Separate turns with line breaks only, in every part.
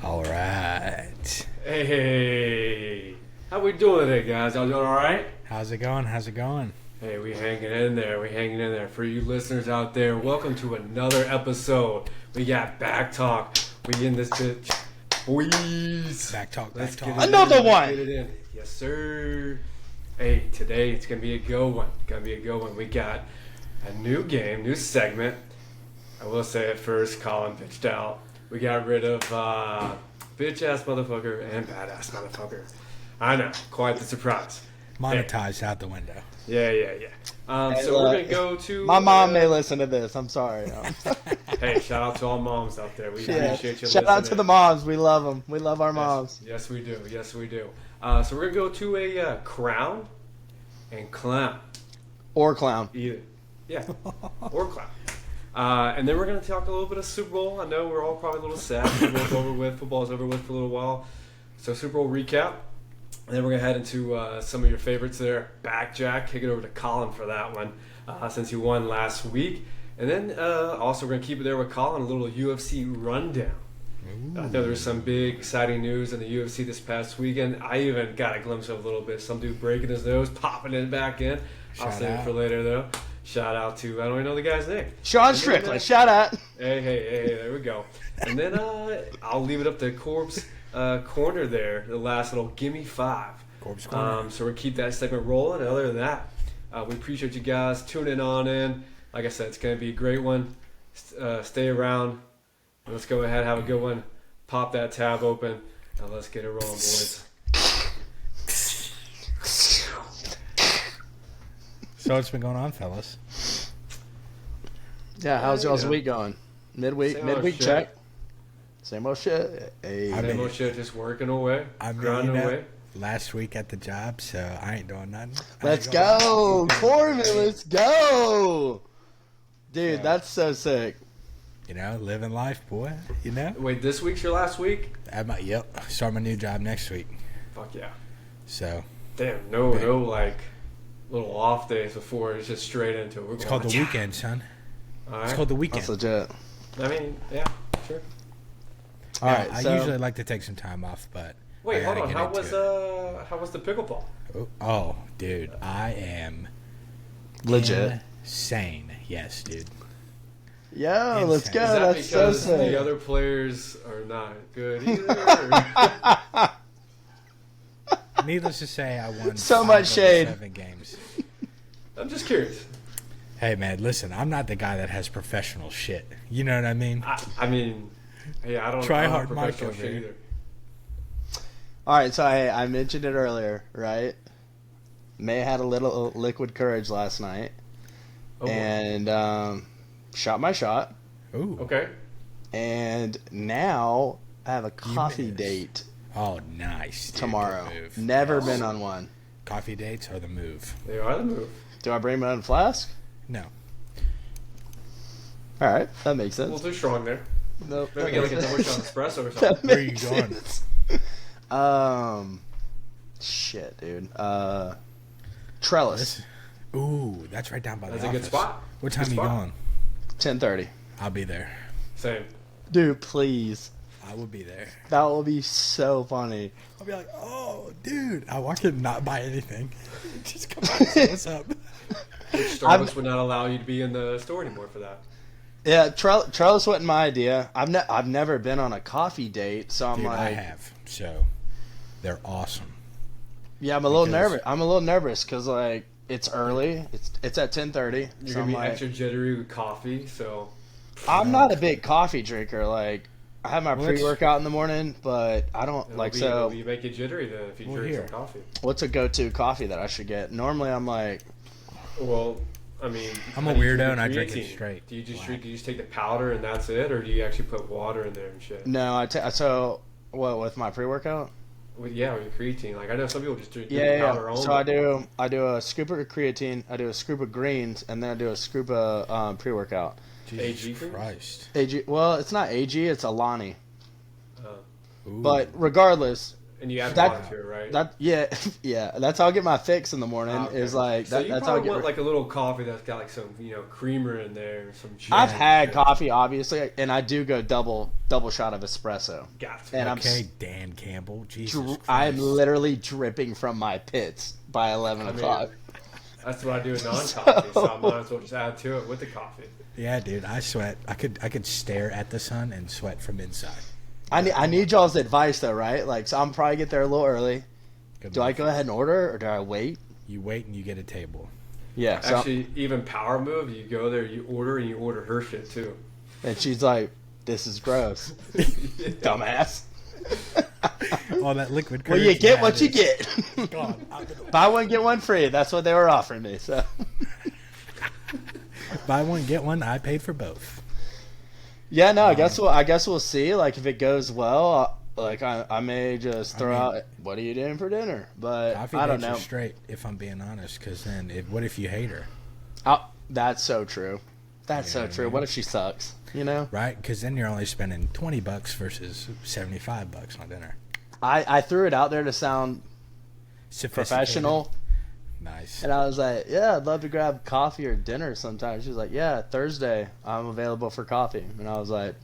All right.
Hey, how we doing today, guys? Y'all doing all right?
How's it going? How's it going?
Hey, we hanging in there. We hanging in there. For you listeners out there, welcome to another episode. We got back talk. We in this bitch, boys.
Back talk.
Let's
Back
get
talk.
it
Another
in.
one.
Let's get it in. Yes, sir. Hey, today it's gonna be a good one. Gonna be a good one. We got a new game, new segment. I will say it first. Colin bitched out. We got rid of bitch ass motherfucker and badass motherfucker. I know, quite the surprise.
Monetized out the window.
Yeah.
Hey,
So we're gonna go to
My mom may listen to this. I'm sorry.
Hey, shout out to all moms out there. We
Yeah.
appreciate you.
Shout out to
listening.
the moms. We love them. We love our moms.
Yes, we do. Yes, we do. So we're gonna go to a crown and clown.
Or clown.
Either, yeah, or clown. And then we're going to talk a little bit of Super Bowl. I know we're all probably a little sad. Super Bowl's over with. Football's over with for a little while. So Super Bowl recap. And then we're going to head into some of your favorites there. Backjack. Kick it over to Colin for that one since he won last week. And then also we're going to keep it there with Colin, a little UFC rundown. I know there was some big exciting news in the UFC this past weekend. I even got a glimpse of a little bit. Some dude breaking his nose, popping it back in. I'll
Shout
save it
out.
for later, though. Shout out to, I don't even know the guy's name.
Sean Strickland. Shout out.
Hey, there we go. And then I'll leave it up to Corb's corner there, the last little Gimme 5.
Corb's corner.
So we'll keep that segment rolling. And other than that, we appreciate you guys tuning on in. Like I said, it's going to be a great one. Stay around. Let's go ahead, have a good one. Pop that tab open, and let's get it rolling, boys.
So what's been going on, fellas?
Yeah, how's y'all's
Yeah.
week going? Midweek
Same old
midweek
shit.
check. Same old shit. Hey.
I mean-
Same old shit, just working away,
I mean,
grinding away.
last week at the job, so I ain't doing nothing. I
Let's
ain't going-
go. Corbin, let's go. Dude,
Yeah.
that's so sick.
You know, living life, boy. You know?
Wait, this week's your last week?
Yep. Start my new job next week.
Fuck yeah.
So,
Damn, no, like, little off days before. It's just straight into it. We're
it's
going,
called the weekend, son.
All
It's
right.
called the
That's
weekend.
legit.
I mean, yeah, sure.
All
Now,
right,
I
so
usually like to take some time off, but
Wait,
I
hold
gotta
on.
get
How
into it.
was the pickleball?
Oh, dude, I am
legit.
insane. Yes, dude.
Yo, let's go.
Is that
That's so
because the
sick.
other players are not good either?
Needless to say, I won
So
5
much
of the
shade.
7 games.
I'm just curious.
Hey, man, listen, I'm not the guy that has professional shit. You know what I mean?
I mean, yeah, I don't.
Try
I don't
hard
have
Mike
professional
over
shit
here.
either.
All right, so I mentioned it earlier, right? May had a little liquid courage last night,
Oh,
and shot my shot,
Ooh.
okay.
and now I have a coffee
missed.
date
Oh, nice. Dude.
tomorrow.
Good move.
Never
Yes.
been on one.
Coffee dates are the move.
They are the move.
Do I bring my own flask?
No.
All right, that makes
A little
sense.
too strong there.
Nope,
Maybe
that
get like a
makes
double
sense.
shot espresso or
That
something.
Where are you
makes
going?
sense. Shit, dude. Trellis,
Ooh, that's right down by
That's
the
a good
office.
spot.
What time
Good
are you
spot.
going?
10:30.
I'll be there.
Same.
Dude, please.
I will be there.
That will be so funny.
I'll be like, oh, dude. I walk in and not buy anything. Just come on, say what's up.
Which Starbucks would not allow you to be in the store anymore for that.
Yeah, Trellis wasn't my idea. I've never been on a coffee date, so I'm
Dude,
like,
I have. So, they're awesome.
yeah, I'm a little
Because-
nervous. I'm a little nervous because like it's early. It's at 10:30.
You're
So
gonna
I'm
be
like,
extra jittery with coffee, so
I'm not a big coffee drinker. Like I have my
Well, that's-
pre-workout in the morning, but I don't
it'll
like
be,
so.
it'll make you jittery then if you
Well,
drink
here.
some coffee.
What's a go-to coffee that I should get? Normally, I'm like,
Well, I mean,
I'm
how
a
do you
weird
drink
and I drink it
creatine?
straight.
Do you just
Black.
drink? Do you just take the powder and that's it, or do you actually put water in there and shit?
no. So what with my pre-workout?
Well, yeah, with creatine. Like I know some people just drink
Yeah,
powder
yeah.
only.
So I do a scoop of creatine, I do a scoop of greens, and then I do a scoop of pre-workout.
AG
Jesus
greens?
Christ.
AG, well, it's not AG, it's Alani.
Uh,
Ooh.
But regardless,
And you add
That-
water to it, right?
Yeah. That's how I get my fix in the morning.
Okay.
Is like
So
that,
you
that's how I
probably
get.
want like a little coffee that's got like some creamer in there, some.
I've
jam
had
shit.
coffee, obviously, and I do go double shot of espresso.
Got to.
And
Okay, Dan Campbell. Jesus Christ.
I'm literally dripping from my pits by 11 o'clock.
That's what I do with non-coffee, so I might as well just add to it with the coffee.
Yeah, dude, I sweat. I could stare at the sun and sweat from inside.
I need y'all's advice though, right? Like, so I'm probably get there a little early. Do I go ahead and order, or do I wait?
You wait and you get a table.
Yeah. So,
Actually, even power move, you go there, you order her shit too.
and she's like, "This is gross, dumbass."
All that liquid
Well,
courage.
you get
had
what you
is
get.
gone out the door.
Buy one get one free. That's what they were offering me. So.
Buy one get one. I paid for both.
Yeah, no, I guess we'll see. Like, if it goes well, like I may just throw out, "What are you doing for dinner?" But
Coffee
I don't
dates are
know.
straight, if I'm being honest. Because then, what if you hate her,
That's so true. That's so true. What if she sucks? You know.
right? Because then you're only spending $20 versus $75 on dinner.
I threw it out there to sound
Sophisticated.
professional,
Nice.
and I was like, "Yeah, I'd love to grab coffee or dinner sometime." She was like, "Yeah, Thursday I'm available for coffee," and I was like,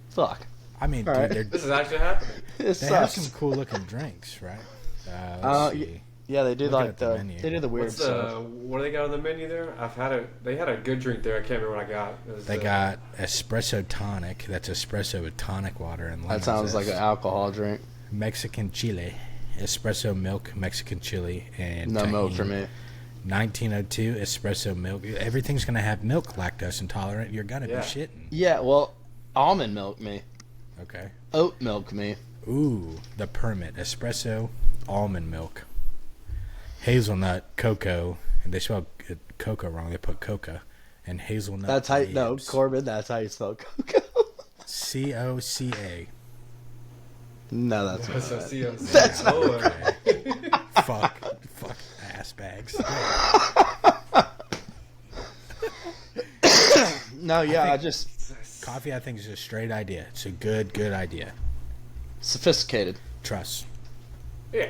"Fuck,
I mean,
All
dude,
right.
This is actually happening.
it
they have
sucks."
some cool looking drinks, right? Let's
y-
see.
Yeah, they do
Looking
like
at the
the
menu.
they do the weird
What's
stuff.
what do they got on the menu there? They had a good drink there. I can't remember what I got. It was,
They got espresso tonic. That's espresso with tonic water and lemon
That sounds like
zest.
an alcohol drink.
Mexican chile, espresso milk, Mexican chili, and
No milk
tahini.
for me.
1902 espresso milk. Everything's gonna have milk. Lactose intolerant. You're gonna
Yeah.
be shitting.
Yeah, well, almond milk me,
Okay.
oat milk me.
Ooh, the permit espresso almond milk, hazelnut cocoa, and they spell cocoa wrong. They put coca and hazelnut.
That's how no
nibs.
Corbin. That's how you spell cocoa.
COCA.
No, that's not.
So,
right.
that's
Fuck ass bags.
No, yeah, I
think-
just
Coffee, I think, is a straight idea. It's a good idea.
sophisticated.
Trust.
yeah.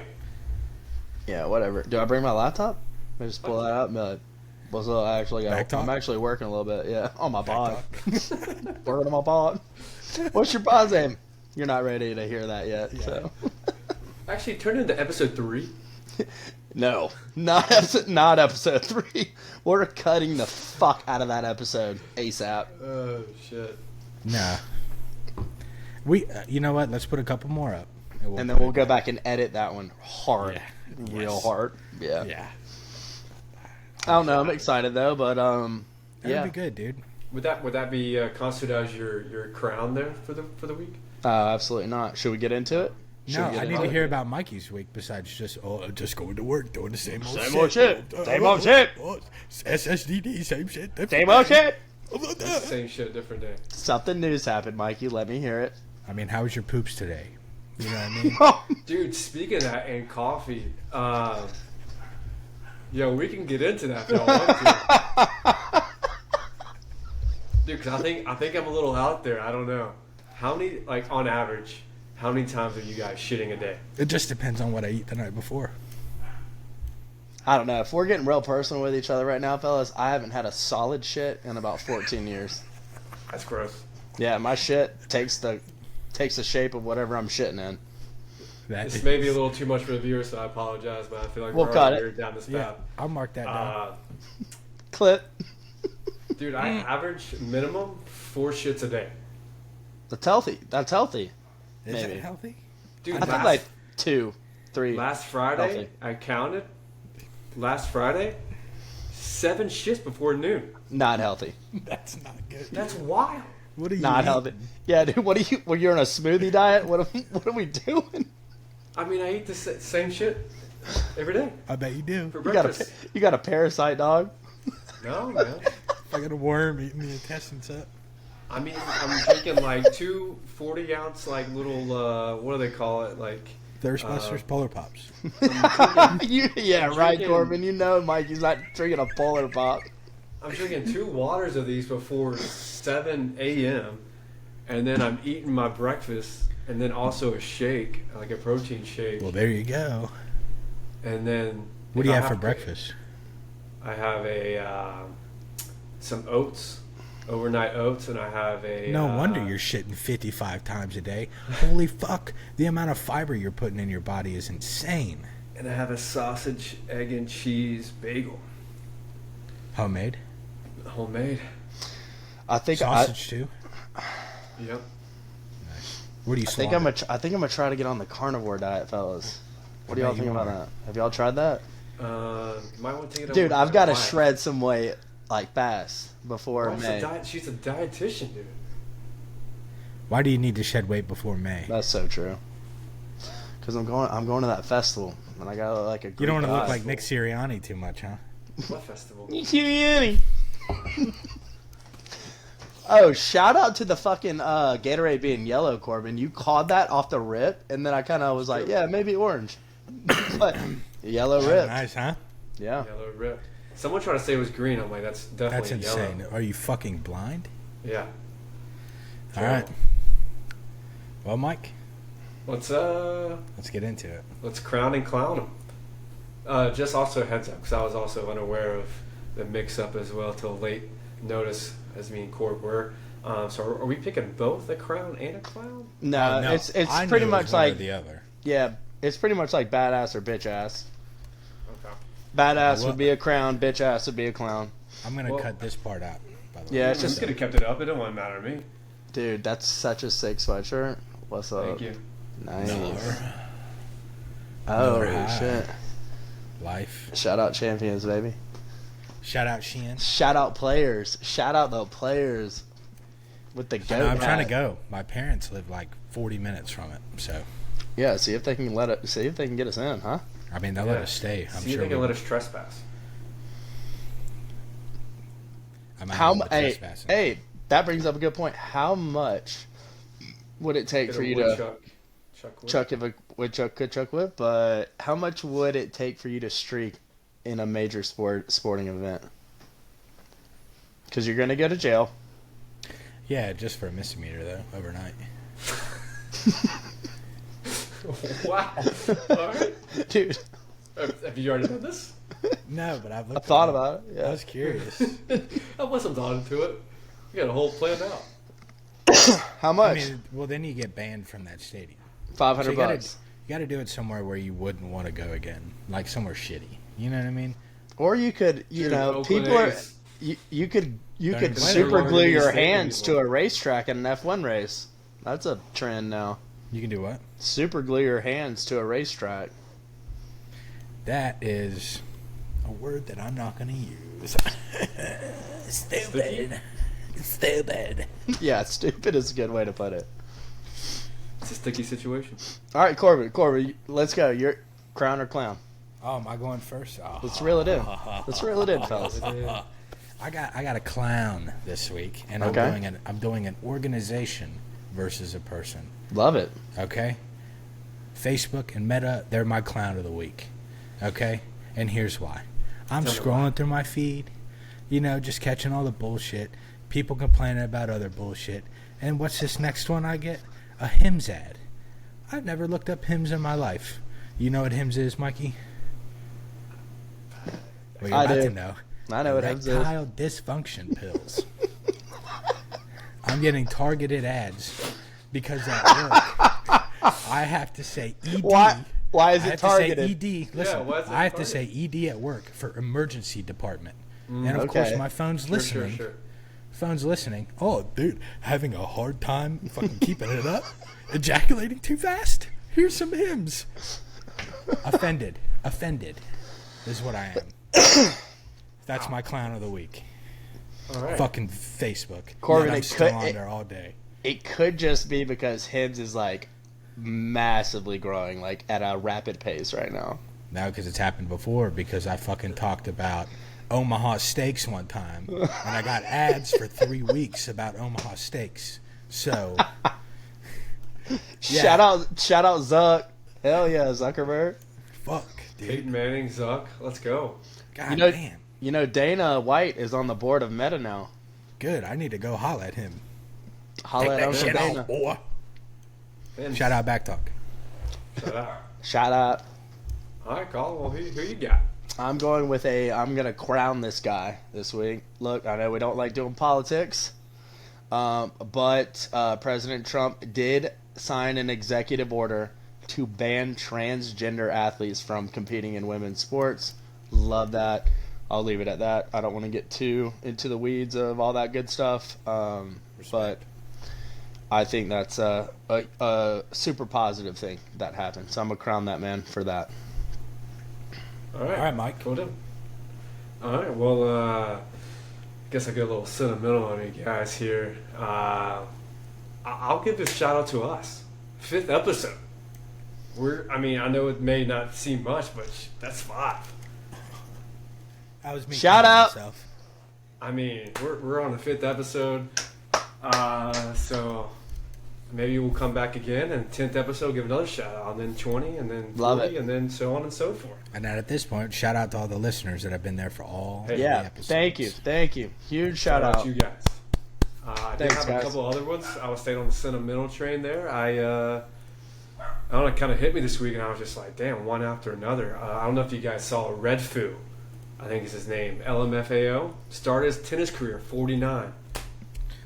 Yeah, whatever. Do I bring my laptop? I just pull that out and be like, what's up? I actually
Back talk?
I'm actually working a little bit. Yeah, on my pod. Working on my pod. What's your pod's name? You're not ready to hear that yet.
Yeah.
So
Actually, turn into episode 3.
no, not episode 3. We're cutting the fuck out of that episode ASAP.
Oh shit.
Nah. We, you know what? Let's put a couple more up,
And then we'll go back and edit that one hard,
Yeah.
real
Yes.
hard. Yeah.
Yeah,
I don't know. I'm excited though, but
that'd
yeah.
be good, dude.
Would that be constitute as your crown there for the week?
Absolutely not. Should we get into it? Should
No,
we get
I need
into
to
it?
hear about Mikey's week besides just going to work, doing the same old
Same
shit.
old shit. Same old shit.
SSDD, same shit. different
Same old
day.
shit.
It's the same shit, different day.
Something new's happened, Mikey. Let me hear it.
I mean, how was your poops today? You know what I mean?
Dude, speaking of that and coffee, yo, we can get into that if y'all want to. Dude, because I think I'm a little out there. I don't know. How many, like, on average, how many times are you guys shitting a day?
It just depends on what I eat the night before.
I don't know. If we're getting real personal with each other right now, fellas, I haven't had a solid shit in about 14 years.
That's gross.
Yeah, my shit takes the shape of whatever I'm shitting in.
That
This may be a little too much for the viewers, so I apologize, but I feel like
We'll
we're
cut
already
it.
down this
yeah,
path.
I'll mark that down.
Clip.
Dude, I average minimum 4 shits a day.
That's healthy. That's healthy.
Is
maybe.
it healthy?
Dude,
I think
last,
like 2, 3.
last Friday,
healthy.
I counted. Last Friday, 7 shits before noon.
Not healthy.
That's not good.
That's wild.
What are you
Not
eating?
healthy. Yeah, dude. What are you? Well, you're on a smoothie diet. What are we doing?
I mean, I eat the same shit every day
I bet you do.
for
You got
breakfast.
a parasite, dog.
No, man.
I got a worm eating the intestines up.
I mean, I'm drinking like 2 40-ounce, like little, what do they call it? Like,
Thirst Busters, Polar Pops.
Yeah, right,
drinking-
Corbin. You know, Mikey's not drinking a Polar Pop.
I'm drinking 2 waters of these before 7 a.m. And then I'm eating my breakfast and then also a shake, like a protein shake.
Well, there you go.
And then
What do you have for breakfast?
I have some oats, overnight oats, and I have a.
No wonder you're shitting 55 times a day. Holy fuck! The amount of fiber you're putting in your body is insane.
And I have a sausage, egg, and cheese bagel.
Homemade.
Homemade.
I think
Sausage too.
Yep.
Nice. Where do you?
I think I'm gonna try to get on the carnivore diet, fellas. What do y'all think about that? Have y'all tried that?
Might want to take it.
Dude, I've got to shred some weight like fast before May.
She's a dietitian, dude.
Why do you need to shed weight before May?
That's so true. Because I'm going to that festival, and I got like a.
You don't want to look like
festival.
Nick Sirianni too much, huh?
What festival?
Nick Sirianni. Oh, shout out to the fucking Gatorade being yellow, Corbin. You called that off the rip, and then I kind of was like, yeah, maybe orange. But yellow rip.
Nice, huh?
Yeah.
Yellow rip. Someone tried to say it was green. I'm like, that's definitely
That's insane.
yellow.
Are you fucking blind?
Yeah.
All right. Well, Mike,
Let's
get into it.
let's crown and clown him. Just also a heads up, because I was also unaware of the mix-up as well till late notice, as me and Corb were. So are we picking both a crown and a clown?
No,
No,
it's
I
pretty
knew it
much
was one or
like
the other.
yeah, it's pretty much like badass or bitch ass.
Okay.
Badass
Well,
would be a crown, bitch ass would be a clown.
I'm gonna
Well-
cut this part out. By the
Yeah,
way.
it's
Just
just
could have kept it up. It don't want to matter to me.
dude, that's such a sick sweatshirt. What's up?
Thank you.
Nice.
Miller.
Oh
Miller High.
shit!
Life.
Shout out champions, baby.
Shout out Sheehan.
Shout out players. Shout out the players with the
I
goat.
know, I'm trying to
hat.
go. My parents live like 40 minutes from it, so
Yeah, see if they can see if they can get us in, huh?
I mean they'll let us stay. I'm
See if
sure.
they can
we-
let us trespass.
I might
How
be
mu-
able to
hey,
trespass.
hey, that brings up a good point. How much would it take
Get
for
a
you
wood
to
chuck wood.
chuck if a woodchuck could chuck whip? But how much would it take for you to streak in a major sporting event? Because you're gonna go to jail.
Yeah, just for a misdemeanor though, overnight.
Wow. All right.
Dude,
Have you already done this?
No, but I've
I
looked.
thought
it up.
about it.
I
Yeah.
was curious.
I wasn't thought into it. We got a whole planned out.
How
I
much?
mean, well then you get banned from that stadium.
500
So you gotta-
bucks.
You got to do it somewhere where you wouldn't want to go again, like somewhere shitty. You know what I mean?
Or you could, you
Dude,
know,
Oakland
people are.
A's.
You could
Don't
could
even
super
play there.
glue your
Stadium
hands to
anymore.
a racetrack in an F1 race. That's a trend now.
You can do what?
Super glue your hands to a racetrack.
That is a word that I'm not going to use. Stupid. Stupid.
Yeah, stupid is a good way to put it.
It's a sticky situation.
All right, Corbin, let's go. You're crown or clown.
Oh, am I going first? Oh.
Let's reel it in. Let's reel it in, fellas.
I got a clown this week, and
Okay.
I'm doing an organization versus a person.
Love it.
Okay, Facebook and Meta, they're my clown of the week. Okay, and here's why. I'm
Tell me
scrolling through my feed, just catching all the bullshit, people complaining about other bullshit, and what's this next one I get? A Hims ad. I've never looked up Hims in my life. You know what Hims is, Mikey? Well, you're
I
about
do.
to know.
I know what Hims is.
Erectile dysfunction pills. I'm getting targeted ads because at work I have to say ED.
Why is
I
it
have
targeted?
to say ED. Listen,
why is it
I have to say
targeted?
ED at work for emergency department. And of
okay.
course, my phone's listening.
Sure.
Phone's listening. Oh, dude, having a hard time fucking keeping it up? Ejaculating too fast? Here's some hymns. Offended is what I am. That's my clown of the week.
All right.
Fucking Facebook.
Corbin,
Yet I'm
it
still
could-
on
it-
there all day.
It could just be because Hims is like massively growing, like at a rapid pace right now.
No, because it's happened before. Because I fucking talked about Omaha Steaks one time, and I got ads for 3 weeks about Omaha Steaks. So, yeah.
Shout out Zuck. Hell yeah, Zuckerberg.
fuck, dude.
Peyton Manning, Zuck. Let's go.
God
You know-
damn.
You know Dana White is on the board of Meta now.
Good. I need to go holla at him.
Holla
Take
at
that
Uncle
shit
Dana.
off, boy.
Fins.
Shout out Back Talk.
Shout out.
Shout out.
All right, Colin. Well, who you got?
I'm going with I'm going to crown this guy this week. Look, I know we don't like doing politics, but President Trump did sign an executive order to ban transgender athletes from competing in women's sports. Love that. I'll leave it at that. I don't want to get too into the weeds of all that good stuff, but I think that's a super positive thing that happened. So I'm going to crown that man for that.
All right,
Mike.
Cool deal. All right, well, I guess I get a little sentimental on you guys here. I'll give this shout out to us. 5th episode. I know it may not seem much, but that's 5.
That was me.
Shout out.
Myself.
I mean, we're on the 5th episode, so maybe we'll come back again, and 10th episode give another shout out, and then 20, and then 40, and then so on and so forth.
And then at this point, shout out to all the listeners that have been there for all the episodes.
Thank you. Huge shout out
to you guys. I did have a couple other ones. I was staying on the sentimental train there. I don't know, it kind of hit me this week, and I was just like, damn, one after another. I don't know if you guys saw Red Foo. I think is his name. LMFAO. Started his tennis career, 49.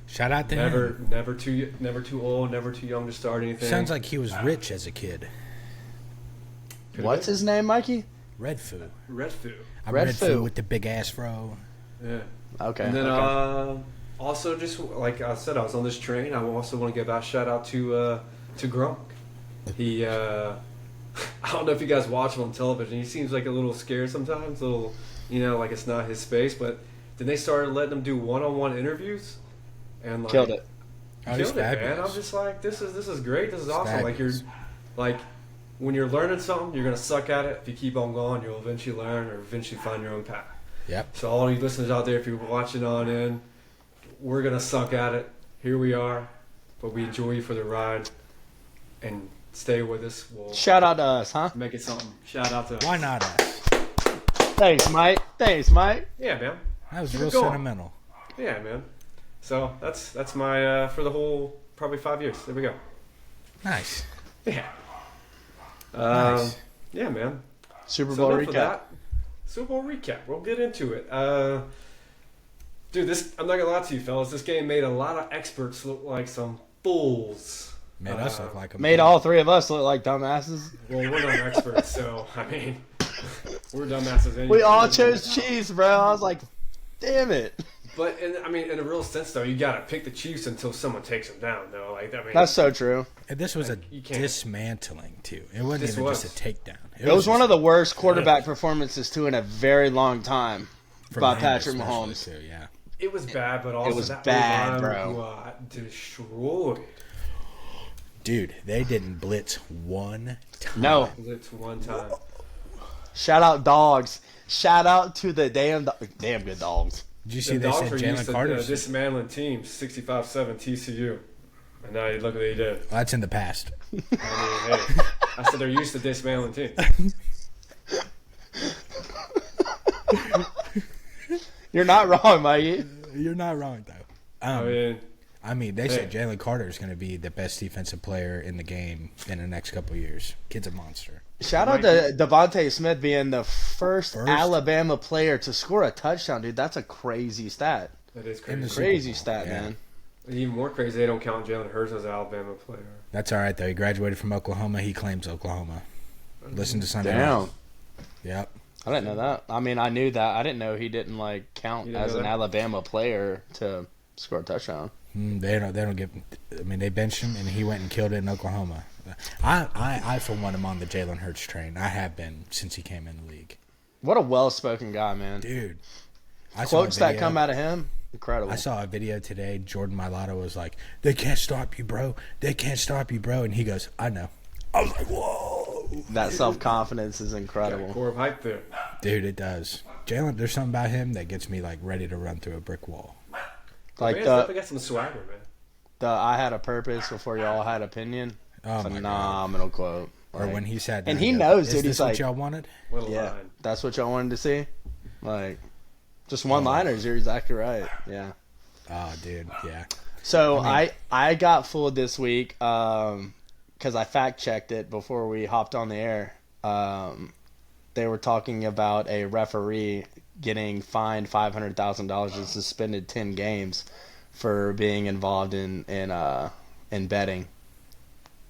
Shout out to him.
Never too old, never too young to start anything.
Sounds like he was rich as a kid.
What's his name, Mikey?
Red Foo.
Red Foo.
I'm
Red
Red
Foo.
Foo with the big ass fro.
Yeah.
Okay.
And then also just like I said, I was on this train. I also want to give a shout out to Gronk. He I don't know if you guys watch him on television. He seems like a little scared sometimes, a little, like it's not his space. But then they started letting him do one-on-one interviews, and like
killed it.
Killed it, man. I'm just like, this is great. This is awesome. Like when you're learning something, you're gonna suck at it. If you keep on going, you'll eventually learn or eventually find your own path.
Yep.
So all you listeners out there, if you're watching on in, we're gonna suck at it. Here we are, but we enjoy you for the ride, and stay with us. We'll
Shout out to us, huh?
make it something. Shout out to us.
Why not us?
Thanks, Mike.
Yeah, man.
That was
Keep
real
it going.
sentimental.
Yeah, man. So that's my for the whole probably 5 years. There we go.
Nice.
Yeah.
Nice.
Yeah, man.
Super Bowl
enough of
recap.
that. Super Bowl recap. We'll get into it. Dude, I'm not gonna lie to you, fellas. This game made a lot of experts look like some fools.
Made us look like a
Made all three of us look like dumbasses.
Well, we're not experts, so I mean, we're dumbasses anyway.
We all chose Chiefs, bro. I was like, damn it.
But in a real sense, though, you gotta pick the Chiefs until someone takes them down, though.
That's so true.
And this was a
you can't-
dismantling too. It wasn't
This
even
was.
just a takedown.
It was one of the worst quarterback performances too in a very long time by Patrick Mahomes.
Too, yeah.
It was bad, but also
was
that
bad,
O-line
bro.
got destroyed.
Dude, they didn't blitz one time.
No.
Blitz one time.
Shout out dogs. Shout out to the damn good dogs.
Did you see
The
they
dogs
said
were used
Jalen
to
Carter's?
dismantling teams, 65-7 TCU. And now you look what they did.
Well, that's in the past.
I mean, hey, I said they're used to dismantling teams.
You're not wrong, Mikey.
You're not wrong though.
I mean,
They said Jalen Carter is going to be the best defensive player in the game in the next couple of years. Kid's a monster.
Shout out to Devontae Smith being the first Alabama player to score a touchdown, dude. That's a crazy stat.
that is
In the
crazy.
Super
Crazy
Bowl,
stat,
yeah.
man.
Even more crazy, they don't count Jalen Hurts as an Alabama player.
That's all right though. He graduated from Oklahoma. He claims Oklahoma. Listen to Sunday.
Damn.
Night. Yep.
I didn't know that. I mean, I knew that. I didn't know he didn't count
You didn't
as
know
an
that?
Alabama player to score a touchdown.
They don't give. I mean, they benched him and he went and killed it in Oklahoma. I for one am on the Jalen Hurts train. I have been since he came in the league.
What a well-spoken guy, man.
Dude,
Quotes that come out of him, incredible.
I saw a video today. Jordan Mailata was like, "They can't stop you, bro. They can't stop you, bro." And he goes, "I know." I was like, "Whoa!"
That self-confidence is
Got a
incredible.
core of hype there.
Dude, it does. Jalen, there's something about him that gets me ready to run through a brick wall.
Like
Man, definitely got some swagger, man.
the "I had a purpose before y'all had opinion."
Oh my God.
Phenomenal quote.
Or when he said,
and he knows,
"Is
dude.
this
He's
what
like,
y'all wanted?"
What a
yeah,
line.
that's what y'all wanted to see. Just one-liners. You're exactly right. Yeah.
Oh, dude, yeah.
So I got fooled this week because because I fact checked it before we hopped on the air. They were talking about a referee getting fined $500,000 and suspended 10 games for being involved in betting.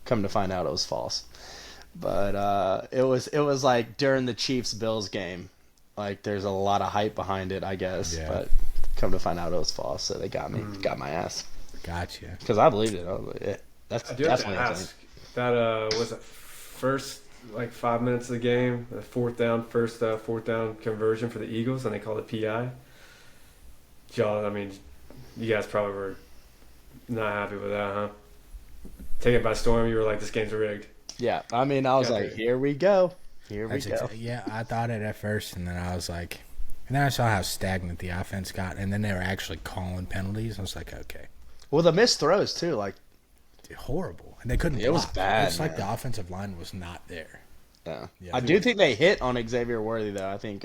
Come to find out, it was false. But it was like during the Chiefs-Bills game. Like, there's a lot of hype behind it, I guess.
Yeah.
But come to find out, it was false. So they got me, got my ass.
Gotcha.
Because I believed it. I was like, that's
I do have to
definitely
ask. That was it first 5 minutes of the game, the fourth down conversion for the Eagles, and they called it PI. Y'all, I mean, you guys probably were not happy with that, huh? Take it by storm. You were like, this game's rigged.
Yeah, I mean, I was like, here we go. Here we go.
Yeah, I thought it at first, and then I was like, and then I saw how stagnant the offense got, and then they were actually calling penalties. I was like, okay.
Well, the missed throws, too. Like,
horrible. And they couldn't
It was
block.
bad,
It's like
man.
the offensive line was not there.
yeah.
Yeah.
I do think they hit on Xavier Worthy, though. I think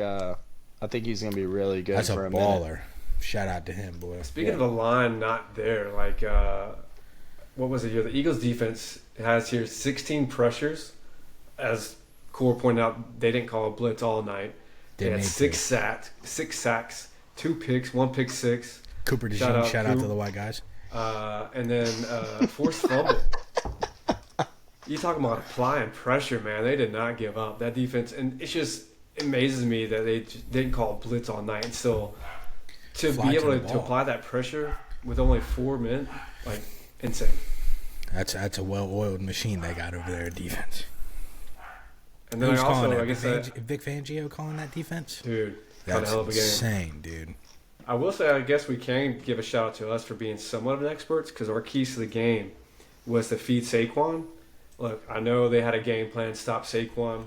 he's going to be really good
That's a
for a minute.
baller. Shout out to him, boy.
Speaking of the line not there, like, what was it here? The Eagles defense has here 16 pressures. As Core pointed out, they didn't call a blitz all night. They had six sacks, 2 picks, 1 pick six.
Cooper DeJean, shout out to the white guys.
And then forced fumble. You talking about applying pressure, man. They did not give up. That defense, and it amazes me that they didn't call a blitz all night and still to
Fly
be able
to the
to
ball.
apply that pressure with only 4 men, like, insane.
That's a well-oiled machine they got over there at defense.
And then
Who's
I
calling
also,
it?
I guess,
Vic Fangio calling that defense?
dude, kind of
That's
hell of a game.
insane, dude.
I will say, I guess we can give a shout out to us for being somewhat of an experts because our keys to the game was to feed Saquon. Look, I know they had a game plan, stop Saquon.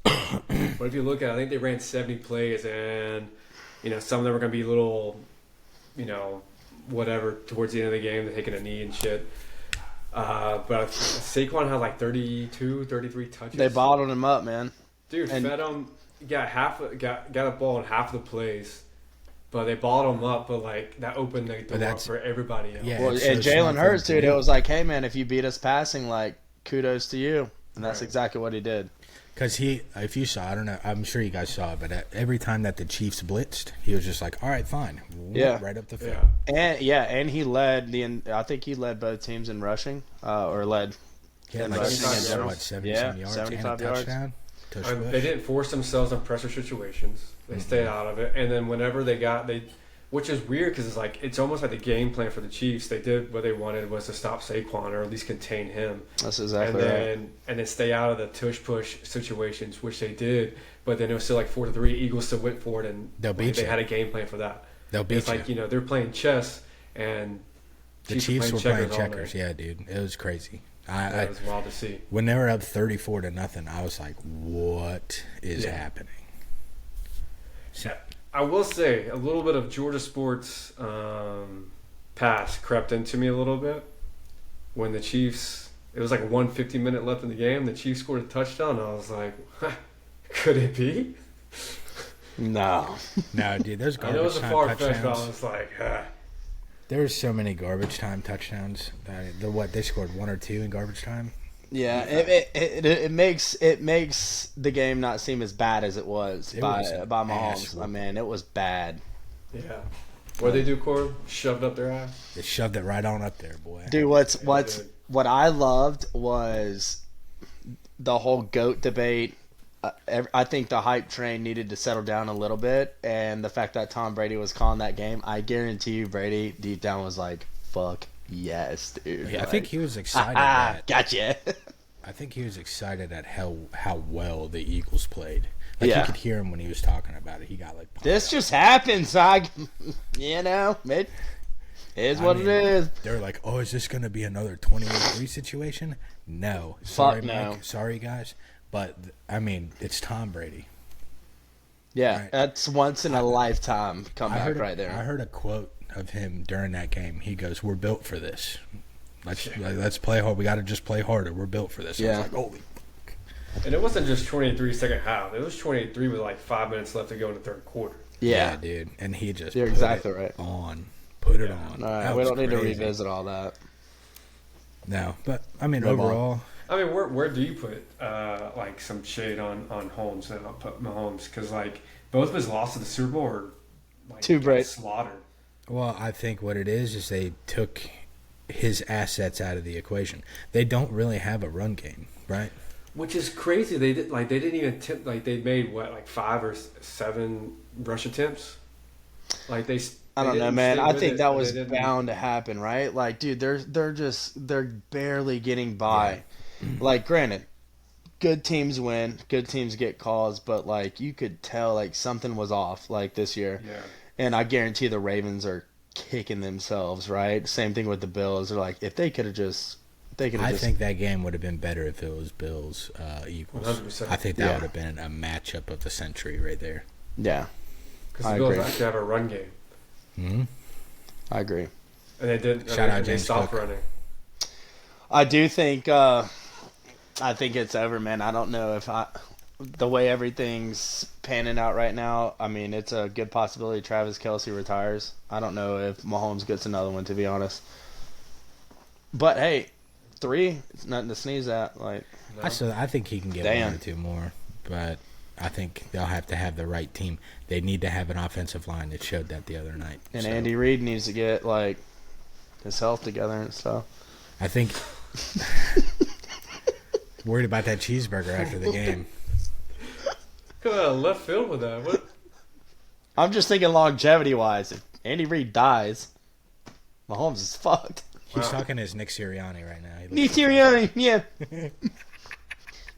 But if you look at it, I think they ran 70 plays, and some of them were going to be little, whatever towards the end of the game, they're taking a knee and shit. But Saquon had like 32, 33 touches.
They bottled him up, man.
Dude,
And-
fed him, got a ball in half the plays. But they balled him up, but like that opened the door up for everybody else.
Yeah.
Well,
it's
and
so
Jalen
smart
Hurts,
for him
dude,
to
it
do.
was like, hey, man, if you beat us passing, like, kudos to you. And that's
Right.
exactly what he did.
Because if you saw, I don't know, I'm sure you guys saw it, but every time that the Chiefs blitzed, he was just like, all right, fine.
Yeah.
Right up the field.
Yeah.
And he led I think he led both teams in rushing, or led.
He had
in
like
rushing in
75
general.
70
Yeah,
yards
75
and a
yards.
touchdown. Tush push.
They didn't force themselves on pressure situations. They stayed out of it. And then whenever which is weird because it's almost like the game plan for the Chiefs. They did what they wanted was to stop Saquon or at least contain him.
That's exactly right.
And then stay out of the tush push situations, which they did. But then it was still like 4-3. Eagles still went for it, and
They'll beat
they
you.
had a game plan for that.
They'll beat
It's
you.
like they're playing chess, and
The Chiefs were playing
all
checkers.
day.
Yeah, dude. It was crazy.
That was wild to see.
When they were up 34-0, I was like, what is happening?
I will say a little bit of Georgia sports pass crept into me a little bit when the Chiefs. It was like 150-minute left in the game. The Chiefs scored a touchdown. I was like, could it be?
No.
No, dude, those
I know it was
garbage
a
time
far fetch, but I
touchdowns.
was like,
There were so many garbage time touchdowns. They scored 1 or 2 in garbage time.
Yeah, it makes the game not seem as bad as it was
It
by
was an
Mahomes.
ass
I mean, it was bad.
yeah. What they do, Corey? Shoved up their ass.
They shoved it right on up there, boy.
Dude, what I loved was the whole GOAT debate. I think the hype train needed to settle down a little bit, and the fact that Tom Brady was calling that game, I guarantee you, Brady deep down was like, "Fuck yes, dude."
Yeah, I
Like,
think he was excited. At,
gotcha.
I think he was excited at how well the Eagles played. Like
Yeah.
you could hear him when he was talking about it. He got like pumped
This
up.
just happens, it is what it is.
They're like, oh, is this going to be another 28-3 situation? No. Sorry,
no.
Mike. Sorry, guys. But, I mean, it's Tom Brady.
Yeah,
Right.
that's once in a lifetime
I
comeback
heard,
right there.
I heard a quote of him during that game. He goes, we're built for this. Let's play hard. We got to just play harder. We're built for this. I
Yeah.
was like, holy.
And it wasn't just 23 second half. It was 23 with like 5 minutes left to go in the third quarter.
Yeah.
dude. And he just
You're
put
exactly
it
right.
on. Put it
Yeah.
on.
All right,
That
we
was
don't need to
crazy.
revisit all that.
No, but I mean,
Move on.
overall,
I mean, where do you put like some shade on Holmes and I'll put Mahomes? Because like both of his losses to the Super Bowl are like
Too bright.
slaughtered.
Well, I think what it is they took his assets out of the equation. They don't really have a run game, right?
Which is crazy. They didn't even attempt. Like they made what, like 5 or 7 rush attempts. Like
I don't know, man. I think that was
didn't.
bound to happen, right? Like, dude, they're barely getting by. Like, granted, good teams win, good teams get calls, but like you could tell like something was off like this year.
Yeah.
And I guarantee the Ravens are kicking themselves, right? Same thing with the Bills. They're like, if they could have just,
I think that game would have been better if it was Bills Eagles.
100%.
I think that would have been a matchup of the century right there.
Yeah.
Because the Bills actually have a run game.
Mm-hmm.
I agree.
And they did.
Shout out
they
James
stopped
Cook.
running.
I do think I think it's over, man. I don't know if the way everything's panning out right now, I mean, it's a good possibility Travis Kelce retires. I don't know if Mahomes gets another one, to be honest. But hey, 3, it's nothing to sneeze at. Like,
No. I think he can get 1 or 2 more, but I think they'll have to have the right team. They need to have an offensive line that showed that the other night.
and Andy Reid needs to get like his health together and stuff.
I think worried about that cheeseburger after the game.
Come on, left field with that. What?
I'm just thinking longevity-wise. If Andy Reid dies, Mahomes is fucked.
He's talking as Nick Sirianni right now.
Nick Sirianni, yeah.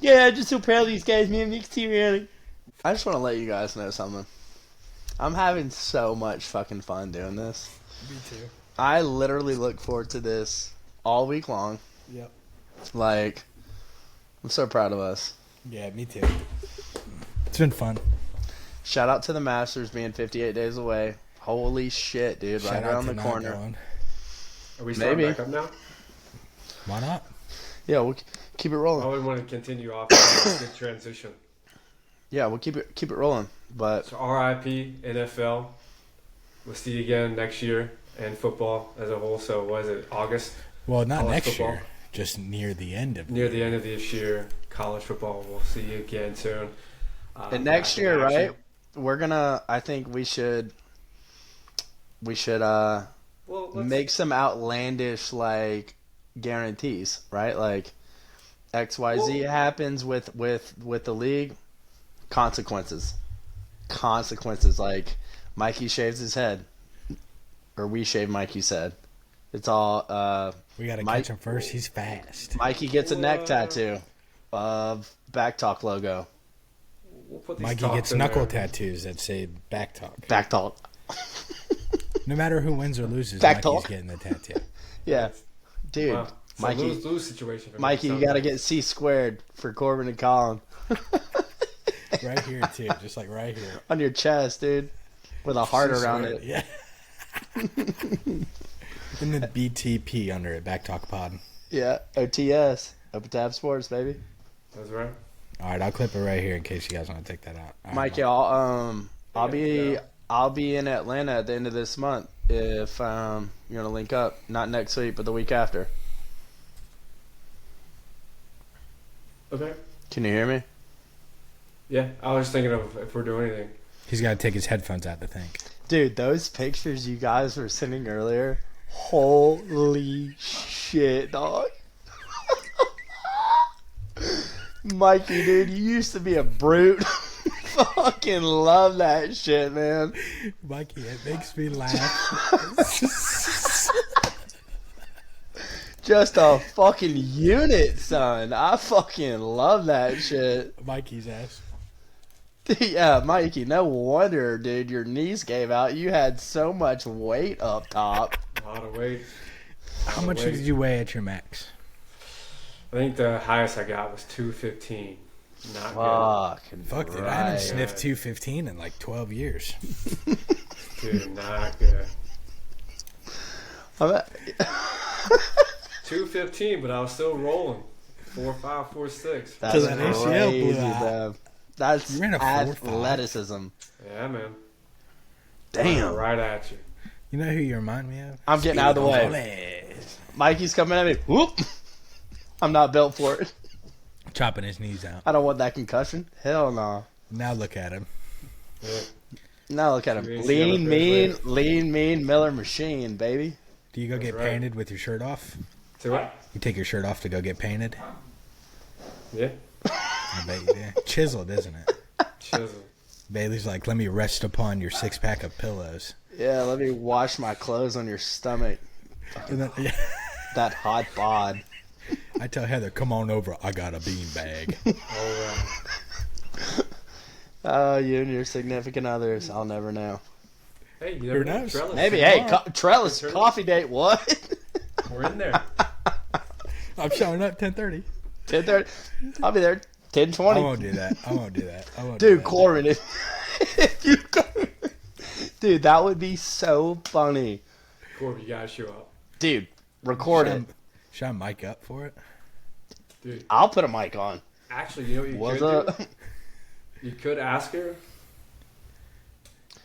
Yeah, I'm just so proud of these guys, man. Nick Sirianni. I just want to let you guys know something. I'm having so much fucking fun doing this.
Me too.
I literally look forward to this all week long.
Yep.
Like, I'm so proud of us.
Yeah, me too. It's been fun.
Shout out to the Masters being 58 days away. Holy shit, dude.
Shout
right
out
around
to
the
not
corner.
going.
Are we starting
Maybe.
back up now?
Why not?
Yeah, we'll keep it
I
rolling.
would want to continue off a good transition.
Yeah, we'll keep it rolling. But
So RIP NFL. We'll see you again next year, and football as a whole. So was it August?
Well, not
College
next
football.
year. Just near the end of
Near the end of this year, college football. We'll see you again soon.
and next
back in
year,
action.
right? We're gonna. I think we should.
Well, let's,
Make some outlandish like guarantees, right? Like XYZ
Well-
happens with the league, consequences. Like Mikey shaves his head, or we shave Mikey's head. It's all.
We got to
Mike-
catch him first. He's fast.
Mikey gets a neck tattoo of Back Talk logo.
we'll put these
Mikey
talks
gets
in
knuckle
there.
tattoos that say back talk.
Back Talk.
No matter who wins or loses,
Back
Mikey's
talk.
getting the tattoo.
Yeah, dude.
Wow. It's
Mikey,
a lose situation. For me.
Mikey, you
So-
gotta get C squared for Corbin and Colin
Right here, too. Just like right here.
on your chest, dude, with a heart around
C-squared.
it.
Yeah. And the BTP under it, Back Talk Pod.
Yeah, OTS, Open Tab Sports, baby.
That's right.
All right, I'll clip it right here in case you guys want to take that out. All right,
Mikey, I'll be in Atlanta at the end of this month if you're gonna link up. Not next week, but the week after.
Okay.
Can you hear me?
Yeah, I was thinking of if we're doing anything.
He's got to take his headphones out to think.
Dude, those pictures you guys were sending earlier, holy shit, dog. Mikey, dude, you used to be a brute. Fucking love that shit, man.
Mikey, it makes me laugh.
Just a fucking unit, son. I fucking love that shit.
Mikey's ass.
Yeah, Mikey, no wonder, dude, your knees gave out. You had so much weight up top.
A lot of weight.
How much did you weigh at your max?
I think the highest I got was 215. Not
Fucking
Fuck, dude. I haven't sniffed 215 in like 12 years.
good. Dude, not good. 215, but I was still rolling. 4.5, 4.6.
That's
Till that ACL blew
crazy,
out.
bro. That's
You ran a 4.5.
athleticism.
Yeah, man.
Damn.
Right at you.
You know who you remind me of?
I'm getting out of the way.
Gonzalez.
Mikey's coming at me. Whoop. I'm not built for it.
chopping his knees out.
I don't want that concussion. Hell no.
Now look at him.
Yeah.
Now look at him.
You
Lean,
ain't
mean Miller Machine, baby.
Do you go get
right.
painted with your shirt off?
Say what?
You take your shirt off to go get painted?
Yeah.
I bet you do. Chiseled, isn't it?
Chisel.
Bailey's like, let me rest upon your 6-pack of pillows.
Yeah, let me wash my clothes on your stomach.
And then, yeah.
That hot bod.
I tell Heather, come on over. I got a bean bag.
Oh,
Oh, you and your significant others. I'll never know.
hey, you
Who
never know.
knows?
Trellis.
Maybe. Hey,
tomorrow.
Trellis
Turn-
coffee date. What?
We're in there.
I'm showing up 10:30.
10:30. I'll be there.
I
10:20.
won't do that. I won't do that. I won't
Dude,
do that.
Corbin, if you go, dude, that would be so funny.
Corby, you gotta show up.
Dude, record it.
Should I mic up for it?
Dude,
I'll put a mic on.
actually, you know what you
What's
could
up?
do? You could ask her.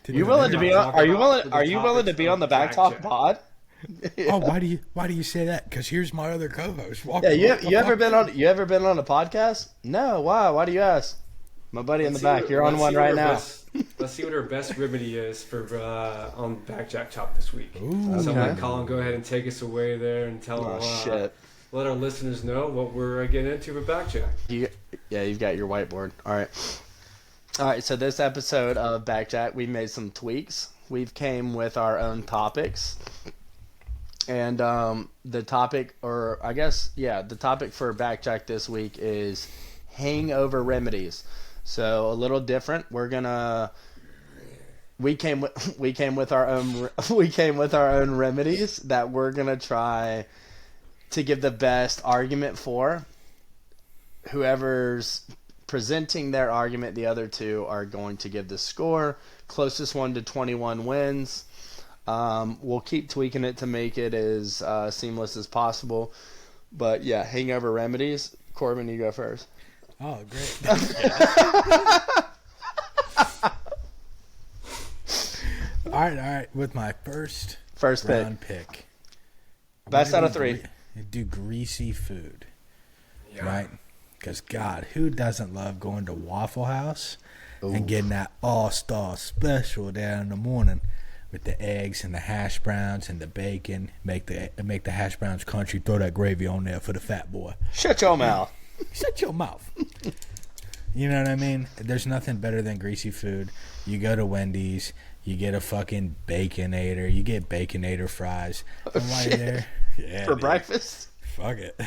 You willing to be on?
Talk
Are you
about
willing?
the
Are you willing to
topics
be
of
on the Back
Jack
Talk
Jack.
pod?
Oh, why do you say that? Because here's my other co-host.
Yeah, you ever been on? You ever been on a podcast? No. Why? Why do you ask? My buddy in the back. You're on one right now.
Let's see what her best remedy is for on Backjack Chop this week.
Ooh.
So
Okay.
let Colin go ahead and take us away there and tell
Oh
them,
shit.
let our listeners know what we're getting into with Backjack.
Yeah, you've got your whiteboard. All right. So this episode of Backjack, we made some tweaks. We've came with our own topics, and the topic, or I guess, yeah, the topic for Backjack this week is hangover remedies. So a little different. We came with our own remedies that we're gonna try to give the best argument for. Whoever's presenting their argument, the other two are going to give the score. Closest one to 21 wins. We'll keep tweaking it to make it as seamless as possible. But yeah, hangover remedies. Corbin, you go first.
Oh, great. All right. With my first
First pick.
round pick.
Best
I'm
out of
gonna
three.
do greasy food,
Yeah.
right? Because God, who doesn't love going to Waffle House
Ooh.
and getting that all-star special there in the morning with the eggs and the hash browns and the bacon? Make the hash browns crunchy. Throw that gravy on there for the fat boy.
Shut your mouth.
Shut your mouth. You know what I mean? There's nothing better than greasy food. You go to Wendy's, you get a fucking Baconator, you get Baconator fries. And while you're there, yeah,
For
dude,
breakfast?
fuck it.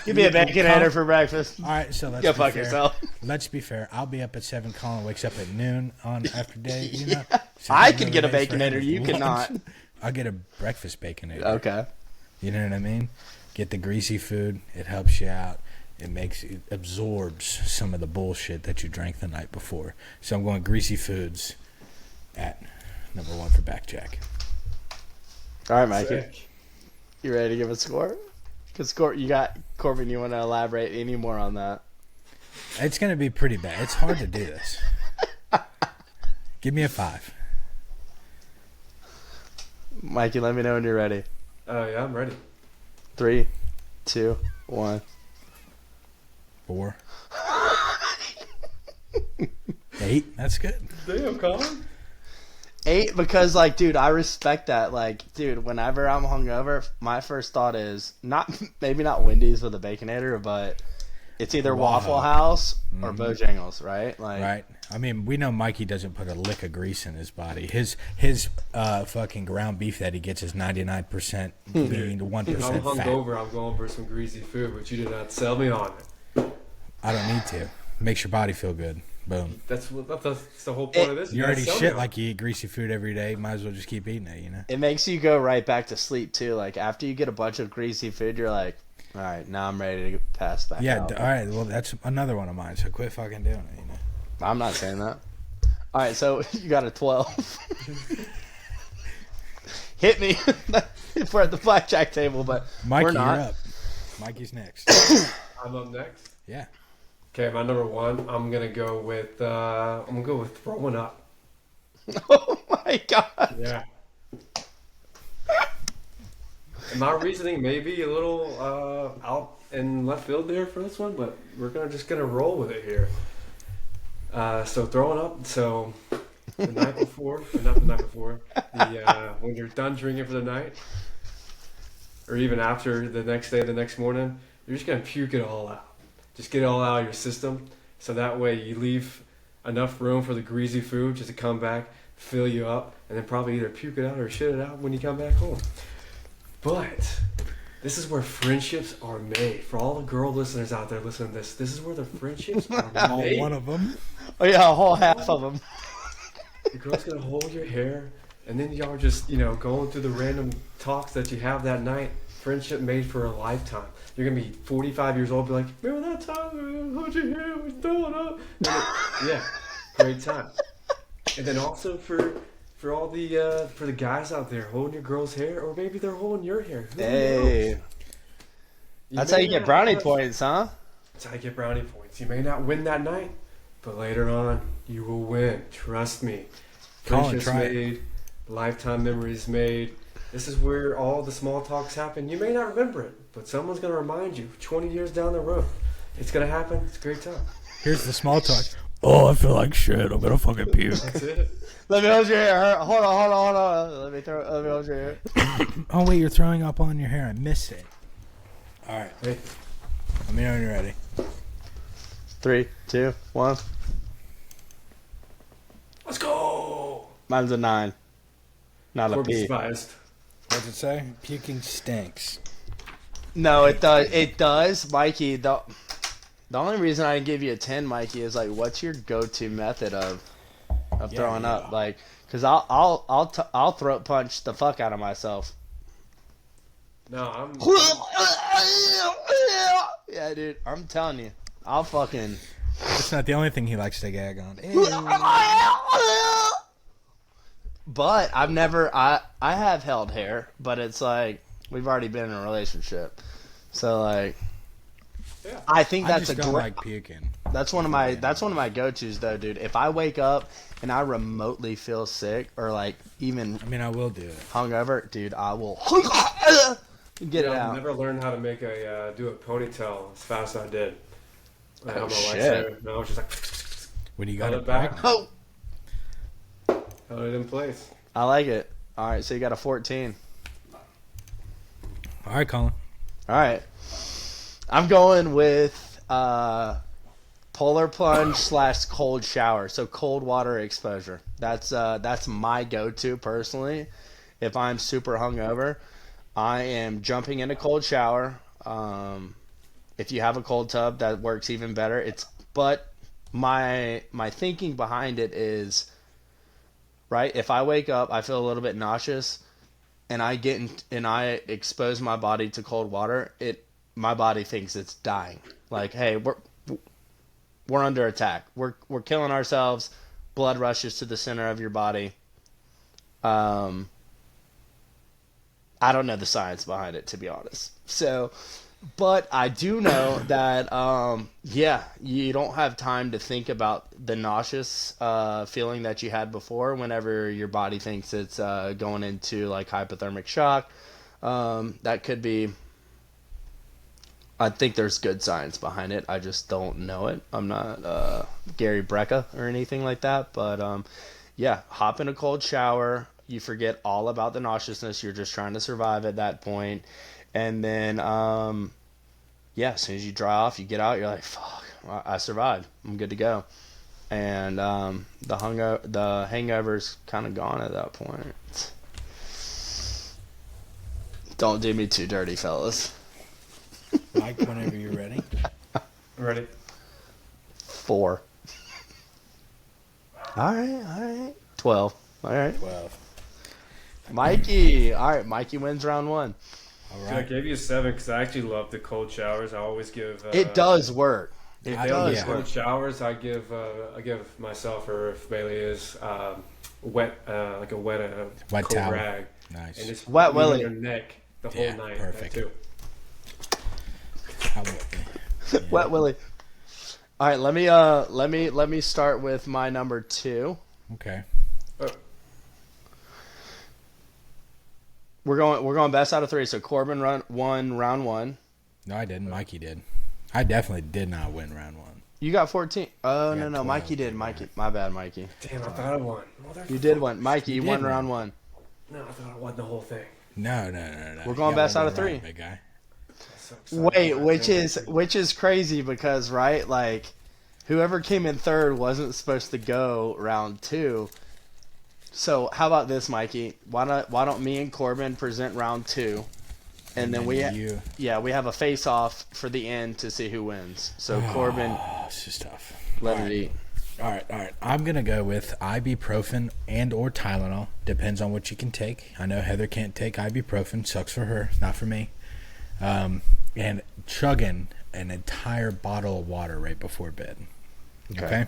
Give me a Baconator for breakfast.
All right, so let's
Go
be
fuck
fair.
yourself.
Let's be fair. I'll be up at 7. Colin wakes up at noon on after day. You know,
I could get a
another day for him
Baconator.
is
You could
lunch.
not.
I'll get a breakfast Baconator.
Okay.
You know what I mean? Get the greasy food. It helps you out. It absorbs some of the bullshit that you drank the night before. So I'm going greasy foods at number 1 for Backjack.
All right, Mikey.
Sick.
You ready to give a score? Because you got Corbin. You want to elaborate any more on that?
It's going to be pretty bad. It's hard to do this. Give me a 5.
Mikey, let me know when you're ready.
Yeah, I'm ready.
3, 2, 1.
4. 8. That's good.
Damn, Colin.
8 because, like, dude, I respect that. Like, dude, whenever I'm hungover, my first thought is maybe not Wendy's with a Baconator, but it's either Waffle House or Bojangles, right? Like,
Right. I mean, we know Mikey doesn't put a lick of grease in his body. His fucking ground beef that he gets is 99% lean to 1%
If I'm
fat.
hungover, I'm going for some greasy food, but you did not sell me on it.
I don't need to. Makes your body feel good. Boom.
That's the whole point of this.
You
gotta
already
sell me
shit
on
like you eat greasy food every day. Might as well just keep eating it, you know?
it makes you go right back to sleep, too. Like, after you get a bunch of greasy food, you're like, all right, now I'm ready to get past back
Yeah,
out.
all right. Well, that's another one of mine, so quit fucking doing it, you know?
I'm not saying that. All right, so you got a 12. Hit me if we're at the blackjack table, but
Mikey,
we're not.
you're up. Mikey's next.
I'm up next.
Yeah.
Okay, my number 1. I'm gonna go with throwing up.
Oh my god.
Yeah. My reasoning may be a little out in left field there for this one, but we're just gonna roll with it here. So throwing up. So the night before, or not the night before, when you're done drinking for the night, or even after the next day, the next morning, you're just gonna puke it all out. Just get it all out of your system, so that way you leave enough room for the greasy food just to come back, fill you up, and then probably either puke it out or shit it out when you come back home. But this is where friendships are made. For all the girl listeners out there listening to this, this is where the friendships are made.
One of them.
Oh yeah, a whole half of them.
The girl's gonna hold your hair, and then y'all are just, going through the random talks that you have that night. Friendship made for a lifetime. You're gonna be 45 years old, be like, remember that time I hold your hair, I was throwing up? Yeah, great time. And then also for all the guys out there holding your girl's hair, or maybe they're holding your hair. Who
Hey,
knows?
that's how you get brownie points, huh?
That's how you get brownie points. You may not win that night, but later on, you will win. Trust me. Friendships made, lifetime memories made. This is where all the small talks happen. You may not remember it, but someone's going to remind you 20 years down the road. It's going to happen. It's a great time.
Here's the small talk. Oh, I feel like shit. I'm gonna fucking puke.
That's it.
Let me hold your hair. Hold on. Let me hold your hair.
Oh wait, you're throwing up on your hair. I missed it. All right.
Hey,
Let me know when you're ready.
3, 2, 1.
let's go.
Mine's a 9. Not a
Corbin's
P.
biased.
What's it say? Puking stinks.
No, it does. It does, Mikey. The only reason I give you a 10, Mikey, is like, what's your go-to method of throwing up? Like, cause I'll throat punch the fuck out of myself.
No, I'm.
Yeah, dude. I'm telling you, I'll fucking.
It's not the only thing he likes to gag on.
But I've never. I have held hair, but it's like we've already been in a relationship, so like.
Yeah.
I think
I
that's
just
a
don't
great.
like puking.
That's one of my go-tos though, dude. If I wake up and I remotely feel sick or like even
I mean, I will do it.
hungover, dude, I will get it
I've
out.
never learned how to make do a ponytail as fast as I did. I had my wife's
shit.
hair. No, I was just like
When you got
held
it
it back,
Oh,
held it in place.
I like it. All right, so you got a 14.
All right, Colin.
All right, I'm going with polar plunge / cold shower. So cold water exposure. That's my go-to personally. If I'm super hungover, I am jumping in a cold shower. If you have a cold tub, that works even better. But my thinking behind it is, right, if I wake up, I feel a little bit nauseous, and I expose my body to cold water, my body thinks it's dying. Like, hey, we're under attack. We're killing ourselves. Blood rushes to the center of your body. I don't know the science behind it, to be honest. So, but I do know that, you don't have time to think about the nauseous feeling that you had before whenever your body thinks it's going into like hypothermic shock. That could be. I think there's good science behind it. I just don't know it. I'm not Gary Brecka or anything like that. But hop in a cold shower. You forget all about the nauseousness. You're just trying to survive at that point. And then, as soon as you dry off, you get out. You're like, fuck, I survived. I'm good to go. And the hangover's kind of gone at that point. Don't do me too dirty, fellas.
Mike, whenever you're ready.
Ready?
4. All right. 12. All right.
12.
Mikey. All right. Mikey wins round 1.
All
So I
right.
gave you a 7 because I actually love the cold showers. I always give.
It does work. It
I-
does
yeah.
work.
Cold showers. I give myself, or if Bailey is, wet, like a wet
Wet
cold
towel.
rag,
Nice.
and just
Wet
leave it on
willy.
your neck the whole
Yeah,
night.
perfect.
That too.
I will.
Wet Willie. All right. Let me start with my number 2.
Okay.
We're going best out of 3. So Corbin won round 1.
No, I didn't. Mikey did. I definitely did not win round 1.
You got 14. Oh,
I got
no,
12,
Mikey did. Mikey. My bad, Mikey.
Damn, I thought I won.
You did win. Mikey, you won
did
round
win.
1.
No, I thought I won the whole thing.
No.
We're going
You got
best
one
out of
more
3.
round, big guy.
So excited.
Wait, which is crazy because, right, like, whoever came in third wasn't supposed to go round 2. So how about this, Mikey? Why don't me and Corbin present round 2, and then we have a face off for the end to see who wins. So Corbin,
This is tough.
let
All
it
right.
eat.
All right. I'm gonna go with ibuprofen and or Tylenol. Depends on what you can take. I know Heather can't take ibuprofen. Sucks for her, not for me. And chugging an entire bottle of water right before bed. Okay.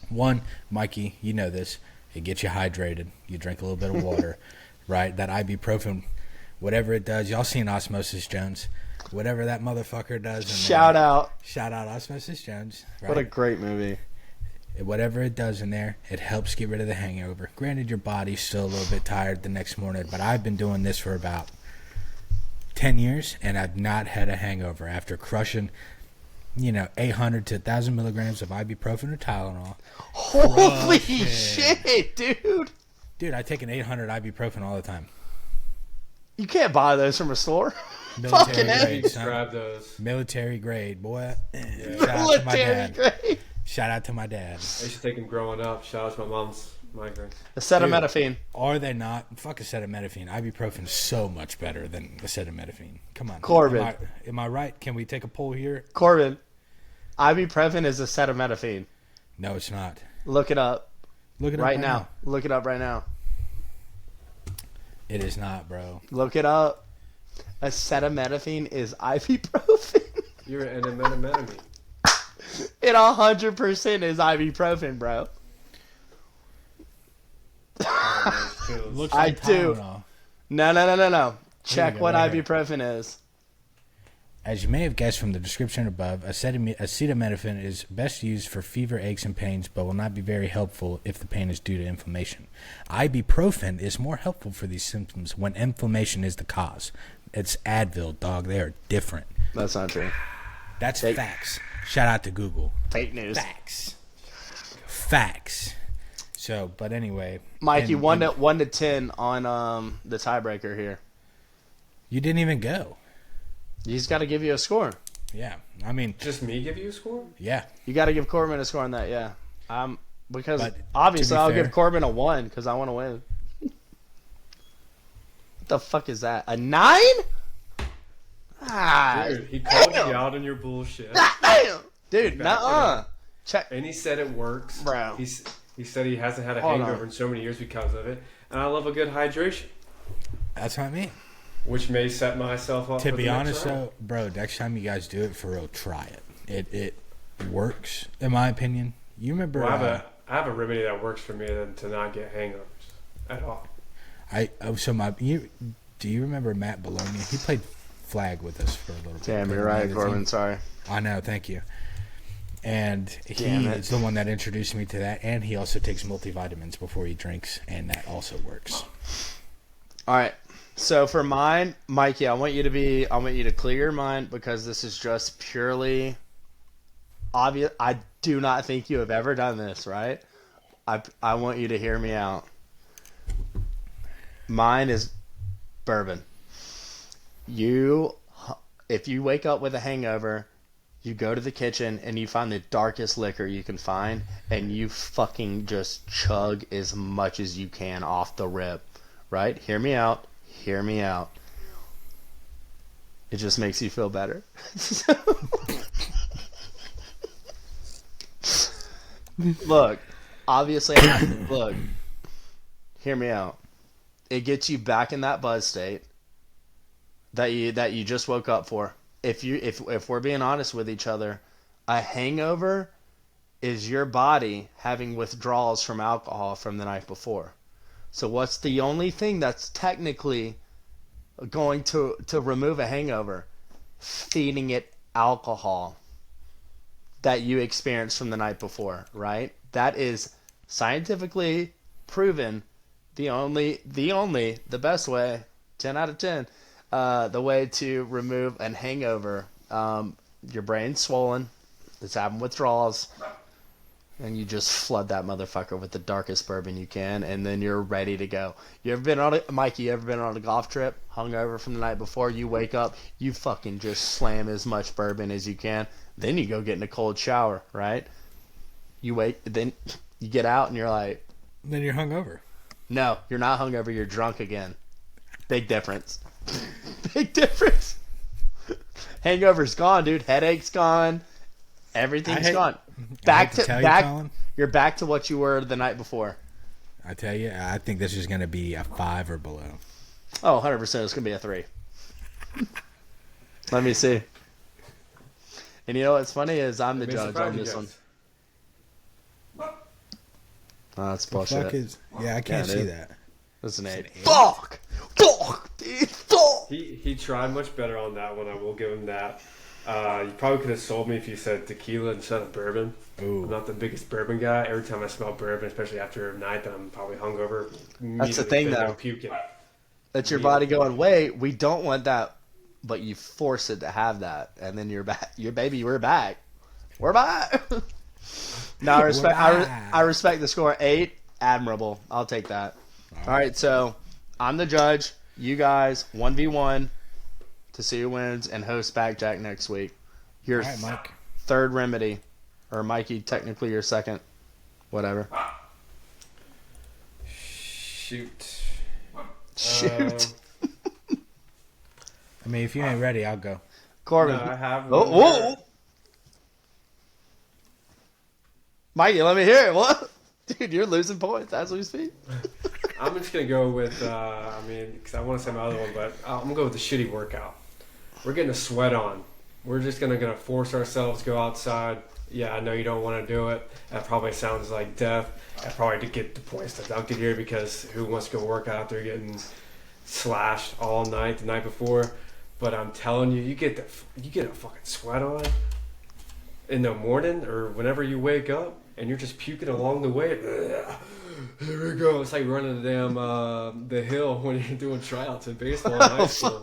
One, Mikey, you know this. It gets you hydrated. You drink a little bit of water, right? That ibuprofen, whatever it does. Y'all seen Osmosis Jones? Whatever that motherfucker does.
Shout out
Osmosis Jones. Right?
What a great movie.
Whatever it does in there, it helps get rid of the hangover. Granted, your body's still a little bit tired the next morning, but I've been doing this for about 10 years, and I've not had a hangover after crushing, 800 to 1,000 milligrams of ibuprofen or Tylenol.
Holy shit, dude.
Dude, I take an 800 ibuprofen all the time.
You can't buy those from a store.
Military
Fucking
grade,
You
son.
grab those.
Military grade, boy. Shout out to my
Military
dad.
grade.
Shout out to my dad.
I used to take them growing up. Shout out to my mom's migraines.
Acetaminophen.
Are they not? Fuck acetaminophen. Ibuprofen is so much better than acetaminophen. Come on.
Corbin.
Am I right? Can we take a poll here?
Corbin. Ibuprofen is acetaminophen.
No, it's not.
Look it up
Look it up
right now. Look it up right now.
It is not, bro.
Look it up. Acetaminophen is ibuprofen.
You're an enemy.
It 100% is ibuprofen, bro.
Looks
I
like
do.
Tylenol.
No. Check
go,
what
right here.
ibuprofen is.
As you may have guessed from the description above, acetaminophen is best used for fever, aches, and pains, but will not be very helpful if the pain is due to inflammation. Ibuprofen is more helpful for these symptoms when inflammation is the cause. It's Advil, dog. They are different.
That's not true.
That's facts. Shout out to Google.
Fake news.
Facts. So, but anyway.
Mikey,
and-
1 to 10 on the tiebreaker here.
You didn't even go.
He's got to give you a score.
Yeah. I mean,
Just me give you a score?
yeah.
You got to give Corbin a score on that, yeah. Because
But,
obviously
to be
I'll
fair-
give Corbin a 1 because I want to win. What the fuck is that? A 9? Ah,
Dude, he called you out on your bullshit.
damn. Dude,
Back it
nuh-uh.
up.
Check.
And he said it works.
Bro.
He said he hasn't had a
Hold
hangover
on.
in so many years because of it. And I love a good hydration,
That's what I mean.
which may set myself up
To
for
be
the next
honest,
round.
though, bro, next time you guys do it for real, try it. It works, in my opinion. You remember?
Well, I have a remedy that works for me to not get hangovers at all.
Do you remember Matt Bologna? He played flag with us for a little bit.
Damn, you're
Played
right,
on the
Corbin.
team.
Sorry.
I know, thank you. And
Damn
he
it.
is the one that introduced me to that, and he also takes multivitamins before he drinks, and that also works.
All right. So for mine, Mikey, I want you to clear your mind because this is just purely obvious. I do not think you have ever done this, right? I want you to hear me out. Mine is bourbon. If you wake up with a hangover, you go to the kitchen and you find the darkest liquor you can find and you fucking just chug as much as you can off the rip, right? Hear me out. Hear me out. It just makes you feel better. Look, obviously, look, hear me out. It gets you back in that buzz state that you just woke up for. If we're being honest with each other, a hangover is your body having withdrawals from alcohol from the night before. So what's the only thing that's technically going to remove a hangover? Feeding it alcohol that you experienced from the night before, right? That is scientifically proven the best way 10 out of 10. The way to remove an hangover. Your brain's swollen. It's having withdrawals. And you just flood that motherfucker with the darkest bourbon you can, and then you're ready to go. Mikey, you ever been on a golf trip, hungover from the night before, you wake up, you fucking just slam as much bourbon as you can, then you go get in a cold shower, right? Then you get out and you're like...
Then you're hungover.
No, you're not hungover, you're drunk again. Big difference. Big difference. Hangover's gone, dude. Headache's gone. Everything's gone. You're back to what you were the night before.
I tell you, I think this is going to be a 5 or below.
Oh, 100%. It's going to be a 3. Let me see. And you know what's funny is I'm the judge on this one. Oh, that's bullshit.
Yeah, I can't see that.
That's an 8. Fuck! Fuck! Dude, fuck!
He tried much better on that one. I will give him that. You probably could have sold me if you said tequila instead of bourbon.
Ooh.
I'm not the biggest bourbon guy. Every time I smell bourbon, especially after a night that I'm probably hungover,
that's the thing, though.
I'm puking.
That's your body going, wait, we don't want that, but you force it to have that, and then you're back. We're back. We're back. No, I respect the score. 8, admirable. I'll take that. All right, so I'm the judge. You guys 1v1 to see who wins and host Backjack next week. Your
Mike.
third remedy, or Mikey, technically your second. Whatever.
Shoot.
I mean, if you ain't ready, I'll go.
Corbin.
No, I have.
Whoa. Mikey, let me hear it. What? Dude, you're losing points as we speak.
I'm just going to go with, because I want to say my other one, but I'm going to go with the shitty workout. We're getting a sweat on. We're just going to force ourselves to go outside. Yeah, I know you don't want to do it. That probably sounds like death. I probably did get the points to dunk it here because who wants to go work out there getting slashed all night the night before? But I'm telling you, you get a fucking sweat on in the morning or whenever you wake up, and you're just puking along the way. Here we go. It's like running the hill when you're doing tryouts in baseball in high school.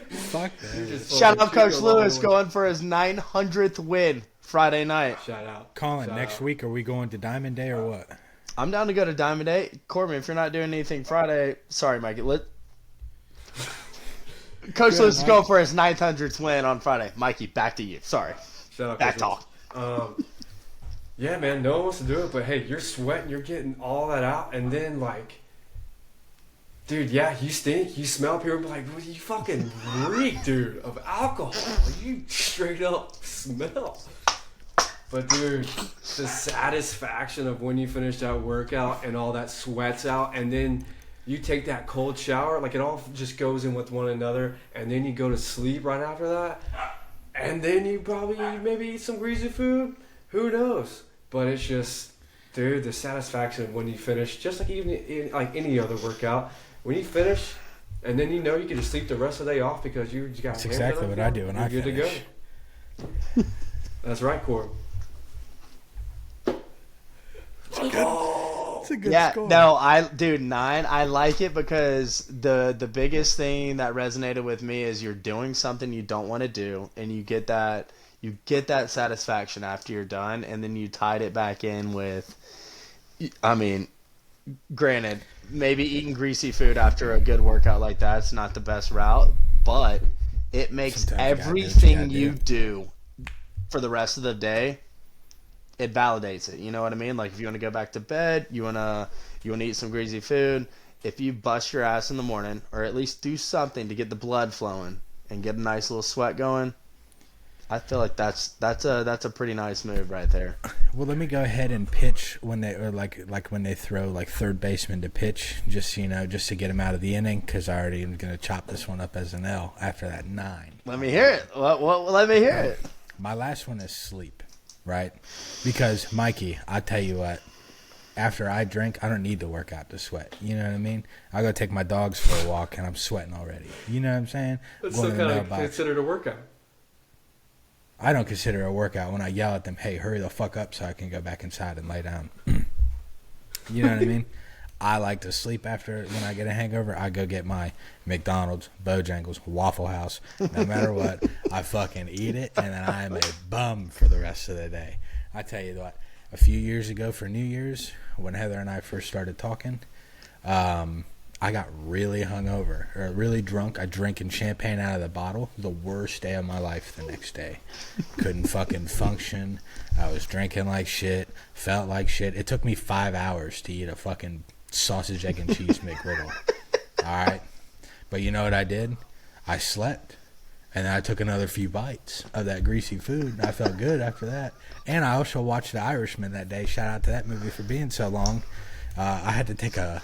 Fuck that.
Shout out Coach Lewis going for his 900th win Friday night.
Shout out.
Colin, next week, are we going to Diamond Day or what?
I'm down to go to Diamond Day. Corbin, if you're not doing anything Friday, sorry, Mikey. Coach Lewis is going for his 900th win on Friday. Mikey, back to you. Sorry.
Shout out.
Back talk.
Yeah, man, no one wants to do it, but hey, you're sweating, you're getting all that out, and then dude, yeah, you stink, you smell, people be like, well, you fucking reek, dude, of alcohol. You straight up smell. But dude, the satisfaction of when you finish that workout and all that sweat's out, and then you take that cold shower, it all just goes in with one another, and then you go to sleep right after that, and then you probably maybe eat some greasy food. Who knows? But it's just, dude, the satisfaction when you finish, just like even like any other workout, when you finish, and then you can just sleep the rest of the day off because you got.
That's exactly what I do when I finish.
Good to go. That's right, Corb.
It's a good score.
No, 9. I like it because the biggest thing that resonated with me is you're doing something you don't want to do, and you get that satisfaction after you're done, and then you tied it back in with, granted, maybe eating greasy food after a good workout like that's not the best route, but it makes everything you do for the rest of the day, it validates it. You know what I mean? Like if you want to go back to bed, you wanna eat some greasy food, if you bust your ass in the morning, or at least do something to get the blood flowing and get a nice little sweat going, I feel like that's a pretty nice move right there.
Well, let me go ahead and pitch when they when they throw third baseman to pitch, just to get him out of the inning, because I already am going to chop this one up as an L after that 9.
Let me hear it. Let me hear it.
My last one is sleep, right? Because Mikey, I tell you what, after I drink, I don't need to work out to sweat. You know what I mean? I go take my dogs for a walk and I'm sweating already. You know what I'm saying?
It's still kind of considered a workout.
I don't consider it a workout when I yell at them, hey, hurry the fuck up so I can go back inside and lay down. You know what I mean? I like to sleep after when I get a hangover. I go get my McDonald's, Bojangles, Waffle House. No matter what, I fucking eat it, and then I am a bum for the rest of the day. I tell you what, a few years ago for New Year's, when Heather and I first started talking, I got really hungover, or really drunk. I drinking champagne out of the bottle. The worst day of my life the next day. Couldn't fucking function. I was drinking like shit. Felt like shit. It took me 5 hours to eat a fucking sausage, egg, and cheese McGriddle. Alright? But you know what I did? I slept. And then I took another few bites of that greasy food. And I felt good after that. And I also watched The Irishman that day. Shout out to that movie for being so long. I had to take a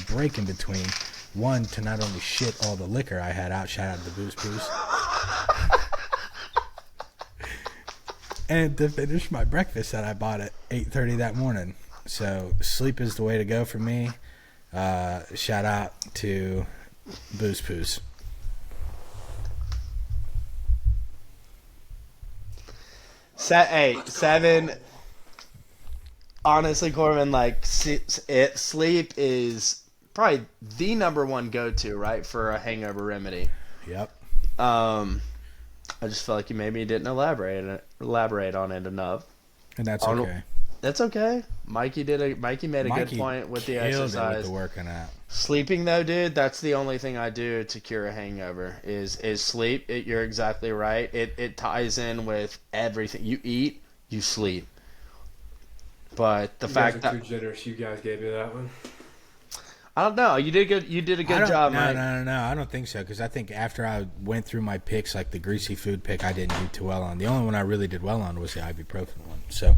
break in between. One, to not only shit all the liquor I had out. Shout out to Booze Booze. And to finish my breakfast that I bought at 8:30 that morning. So sleep is the way to go for me. Shout out to Booze Booze.
Seven. Honestly, Corbin, like sleep is probably the number one go-to, right, for a hangover remedy.
Yep.
I just felt like you maybe didn't elaborate on it enough.
And that's okay.
That's okay. Mikey made a good point with the exercise.
With the working out.
Sleeping though, dude, that's the only thing I do to cure a hangover is sleep. You're exactly right. It ties in with everything. You eat, you sleep. But the fact that
too generous, you guys gave me that one.
I don't know. You did good. You did a good job, Mike.
No. I don't think so, because I think after I went through my picks, like the greasy food pick, I didn't do too well on. The only one I really did well on was the ibuprofen one. So,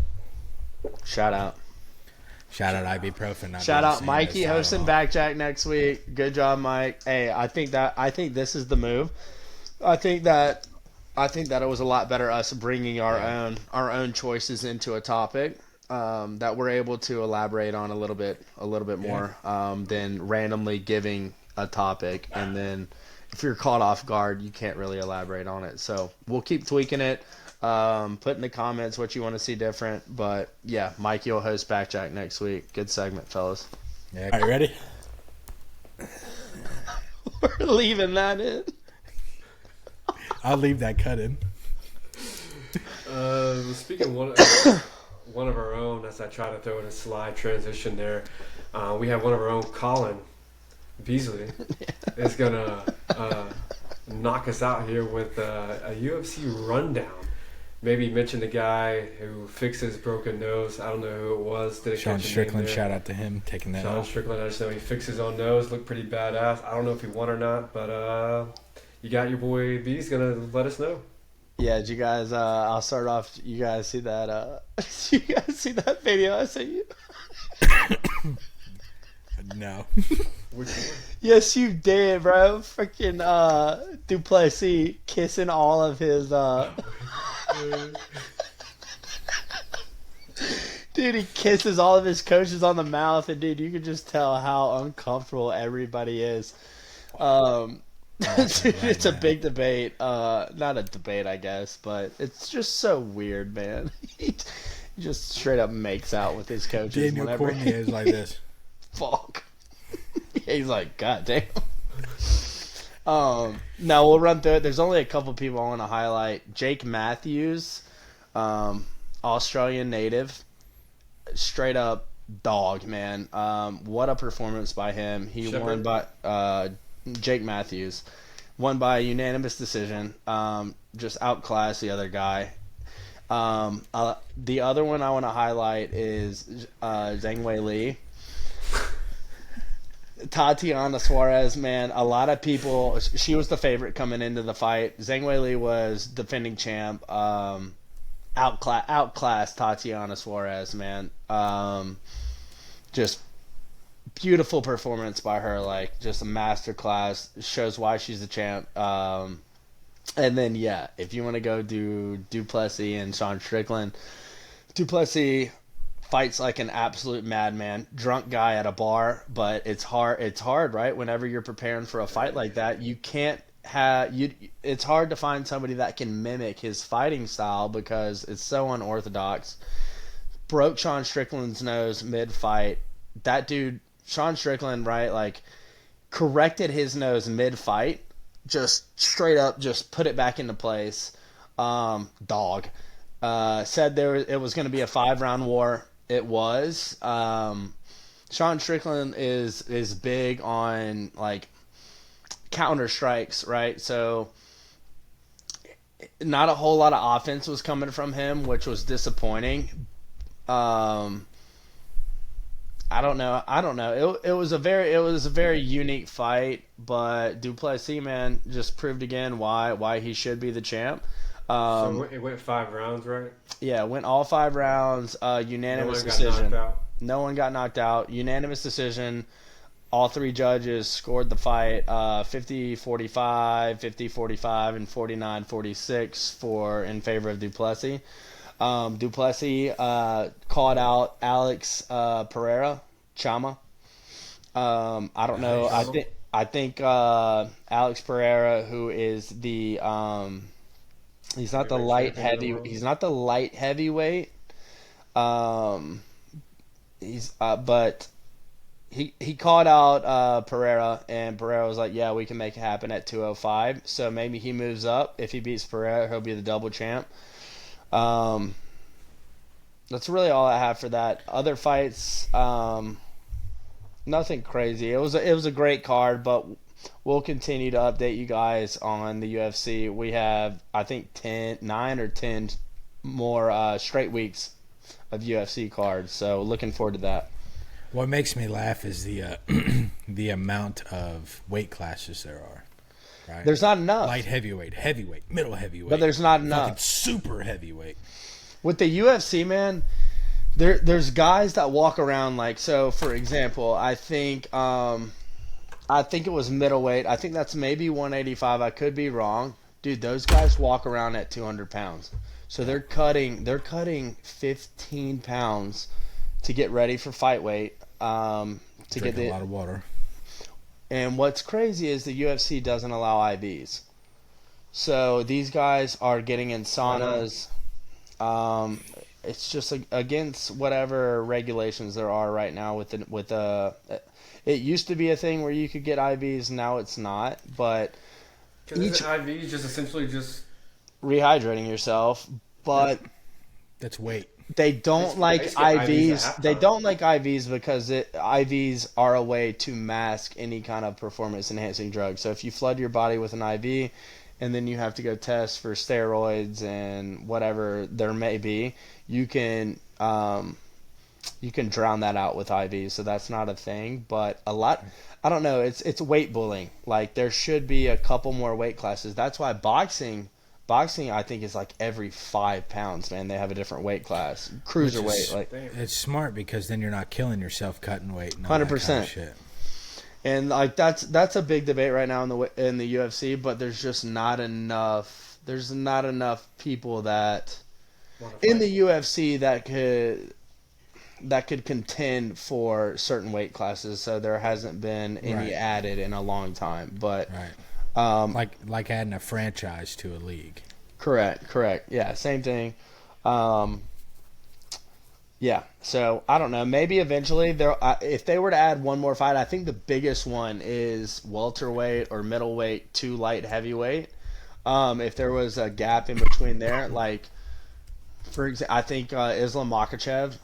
shout out
ibuprofen.
Shout out Mikey hosting Backjack next week. Good job, Mike. Hey, I think this is the move. I think that it was a lot better us bringing our own choices into a topic. That we're able to elaborate on a little bit more than randomly giving a topic, and then if you're caught off guard, you can't really elaborate on it. So we'll keep tweaking it. Put in the comments what you want to see different. But yeah, Mikey will host Backjack next week. Good segment, fellas.
Yeah. Are you ready?
We're leaving that in.
I'll leave that cut in.
Speaking of one of our own, as I try to throw in a slide transition there, we have one of our own, Colin Beasley, is going to knock us out here with a UFC rundown. Maybe mention the guy who fixes broken nose. I don't know who it was.
Sean Strickland, shout out to him taking that
Sean
off.
Strickland, I just know he fixed his own nose. Looked pretty badass. I don't know if he won or not, but you got your boy B's going to let us know.
Yeah, did you guys? I'll start off. You guys see that? You guys see that video I sent you?
No.
Which one?
Yes, you did, bro. Freaking Duplessis kissing all of his. Dude, he kisses all of his coaches on the mouth, and dude, you can just tell how uncomfortable everybody is. It's a big debate. Not a debate, I guess, but it's just so weird, man. He just straight up makes out with his coaches.
Daniel Cormier is like this.
Fuck. He's like, God damn. No, we'll run through it. There's only a couple people I want to highlight. Jake Matthews, Australian native, straight up dog, man. What a performance by him. He won by Jake Matthews won by a unanimous decision. Just outclassed the other guy. The other one I want to highlight is Zhang Wei Li. Tatiana Suarez, man, a lot of people, she was the favorite coming into the fight. Zhang Wei Li was defending champ. Outclassed Tatiana Suarez, man. Just beautiful performance by her, like just a masterclass. Shows why she's the champ. And then yeah, if you want to go do Duplessis and Sean Strickland, Duplessis fights like an absolute madman, drunk guy at a bar. But it's hard, right? Whenever you're preparing for a fight like that, you can't have you. It's hard to find somebody that can mimic his fighting style because it's so unorthodox. Broke Sean Strickland's nose mid-fight. That dude Sean Strickland, right, like, corrected his nose mid-fight, just straight up just put it back into place. Dog. Said it was going to be a 5-round war. It was. Sean Strickland is big on, like, counter strikes, right? So not a whole lot of offense was coming from him, which was disappointing. I don't know. It was a very unique fight, but Duplessis, man, just proved again why he should be the champ.
So it went 5 rounds, right?
Yeah, went all 5 rounds. Unanimous decision. No one got knocked out. Unanimous decision. All 3 judges scored the fight 50-45, 50-45, and 49-46 in favor of Duplessis. Duplessis called out Alex Pereira, Chama. I don't know. I think Alex Pereira, who is the he's not the light heavyweight. But he called out Pereira, and Pereira was like, "Yeah, we can make it happen at 205." So maybe he moves up. If he beats Pereira, he'll be the double champ. That's really all I have for that. Other fights, nothing crazy. It was a great card, but we'll continue to update you guys on the UFC. We have, I think, 9 or 10 more straight weeks of UFC cards, so looking forward to that.
What makes me laugh is the the amount of weight classes there are. Right?
There's not enough.
Light heavyweight, heavyweight, middle heavyweight.
But there's not enough.
Fucking super heavyweight.
With the UFC, man, there's guys that walk around like, so for example, I think it was middleweight. I think that's maybe 185. I could be wrong. Dude, those guys walk around at 200 pounds. So they're cutting 15 pounds to get ready for fight weight.
Drink a lot of water.
And what's crazy is the UFC doesn't allow IVs. So these guys are getting in saunas. It's just against whatever regulations there are right now with it used to be a thing where you could get IVs, now it's not, but
IVs just essentially just
rehydrating yourself, but
that's weight.
They don't like IVs. They don't like IVs because IVs are a way to mask any kind of performance-enhancing drug. So if you flood your body with an IV, and then you have to go test for steroids and whatever there may be, you can drown that out with IVs. So that's not a thing. But a lot, I don't know. It's weight bullying. Like, there should be a couple more weight classes. That's why boxing, I think, is like every 5 pounds, man. They have a different weight class, cruiserweight.
It's smart because then you're not killing yourself cutting weight.
100%.
Kind of shit.
And like that's a big debate right now in the UFC, but there's just not enough. There's not enough people that in the UFC that could contend for certain weight classes. So there hasn't been any added in a long time. But
like adding a franchise to a league.
Correct. Yeah, same thing. Yeah, so I don't know. Maybe eventually, if they were to add one more fight, I think the biggest one is welterweight or middleweight to light heavyweight. If there was a gap in between there, like, for example, I think Islam Makhachev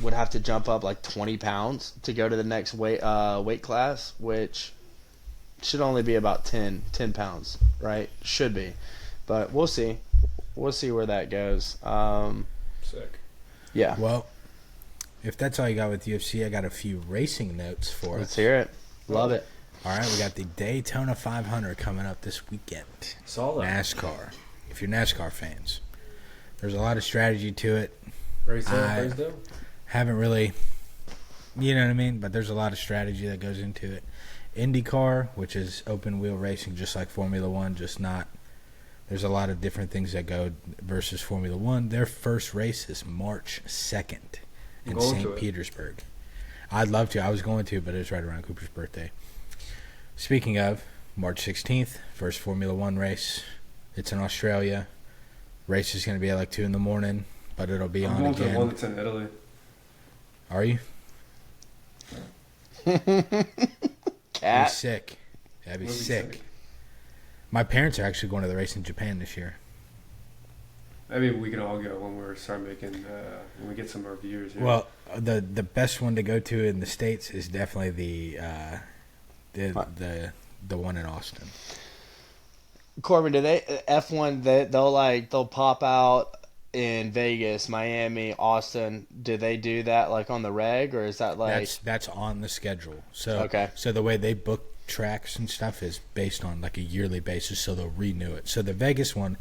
would have to jump up like 20 pounds to go to the next weight class, which should only be about 10 pounds, right? Should be, but we'll see. We'll see where that goes.
Sick.
Yeah.
Well, if that's all you got with UFC, I got a few racing notes for us.
Let's hear it. Love it.
All right, we got the Daytona 500 coming up this weekend.
Saw that.
NASCAR. If you're NASCAR fans, there's a lot of strategy to it. Haven't really, you know what I mean? But there's a lot of strategy that goes into it. IndyCar, which is open wheel racing, just like Formula One, just not. There's a lot of different things that go versus Formula One. Their first race is March 2nd in St. Petersburg. I'd love to. I was going to, but it was right around Cooper's birthday. Speaking of, March 16th, first Formula One race. It's in Australia. Race is going to be at like 2 in the morning, but it'll be on again.
I'm going to the one that's in Italy.
Are you? That'd be
Cat.
sick. That'd be
Would be
sick.
sick.
My parents are actually going to the race in Japan this year.
Maybe we can all go when we start making when we get some more viewers here.
Well, the best one to go to in the States is definitely the one in Austin.
Corbin, do they F1? They'll pop out in Vegas, Miami, Austin. Do they do that like on the reg, or is that like
That's on the schedule. So
Okay.
So the way they book tracks and stuff is based on like a yearly basis, so they'll renew it. So the Vegas one,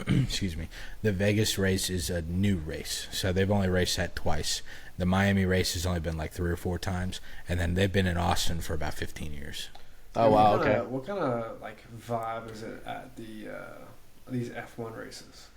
excuse me, the Vegas race is a new race, so they've only raced that twice. The Miami race has only been like 3 or 4 times, and then they've been in Austin for about 15 years.
Oh wow,
What
okay.
kinda- What kind of like vibe is it at the these F1 races?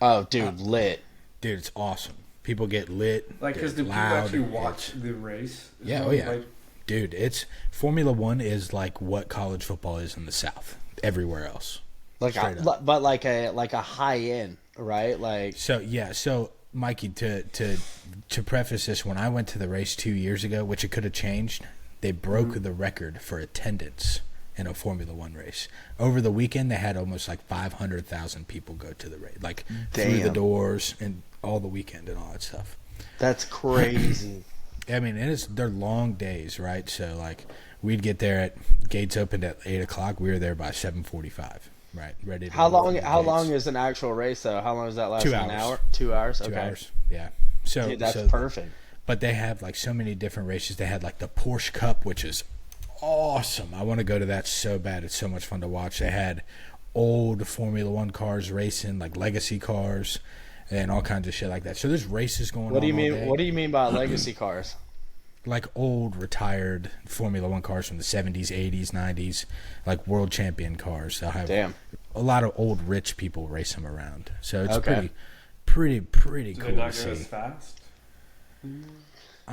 Oh, dude, lit.
Dude, it's awesome. People get lit.
Like, because do
they're
people
loud,
actually watch
it's-
the race? Is
Yeah,
that
oh yeah.
like-
Dude, it's Formula One is like what college football is in the South. Everywhere else.
Like
Straight
a,
up.
but like a high end, right? Like
So Mikey, to preface this, when I went to the race 2 years ago, which it could have changed, they broke the record for attendance in a Formula One race. Over the weekend, they had almost like 500,000 people go to the race, like through the
Damn.
doors and all the weekend and all that stuff.
that's crazy.
I mean, they're long days, right? So like, we'd get there at gates opened at 8:00. We were there by 7:45, right? Ready. To
How
go
long?
through the
How
gates.
long is an actual race though? How long does that last?
2
An
hours.
hour? 2 hours.
2
Okay.
hours? Yeah. So
Dude, that's
so-
perfect.
But they have like so many different races. They had like the Porsche Cup, which is awesome. I want to go to that so bad. It's so much fun to watch. They had old Formula One cars racing, like legacy cars, and all kinds of shit like that. So there's races going on.
What do you
all
mean?
day.
What do you mean by legacy cars?
Like old retired Formula One cars from the 70s, 80s, 90s, like world champion cars. They'll have
Damn.
a lot of old rich people race them around. So it's
Okay.
pretty
Do
cool
they not
to
go as
see.
fast?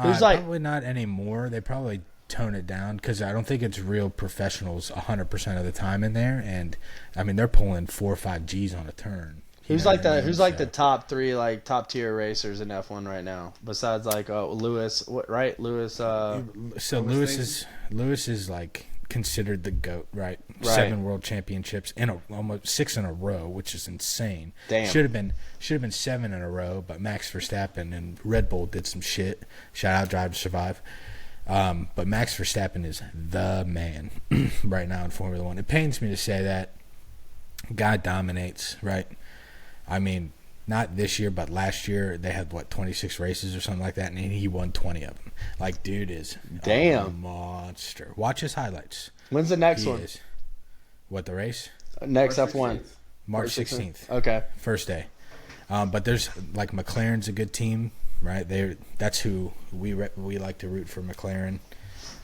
There's like-
probably not anymore. They probably tone it down because I don't think it's real professionals 100% of the time in there. And I mean, they're pulling 4 or 5 G's on a turn. You
Who's
know
like
what I
the
mean?
Who's like
So-
the top 3 like top tier racers in F1 right now? Besides like Lewis, what right? Lewis.
So
Lewis
Lewis is like considered the GOAT, right?
Right.
7 world championships almost 6 in a row, which is insane.
Damn.
Should have been 7 in a row, but Max Verstappen and Red Bull did some shit. Shout out Drive to Survive. But Max Verstappen is the man right now in Formula One. It pains me to say that. Guy dominates, right? I mean, not this year, but last year they had 26 races or something like that, and he won 20 of them. Like, dude is a
Damn.
monster. Watch his highlights.
When's the next
He
one?
is. What, the race?
Next
March
F1.
16th.
March 16th,
Okay.
first day. But there's like McLaren's a good team, right? That's who we like to root for, McLaren.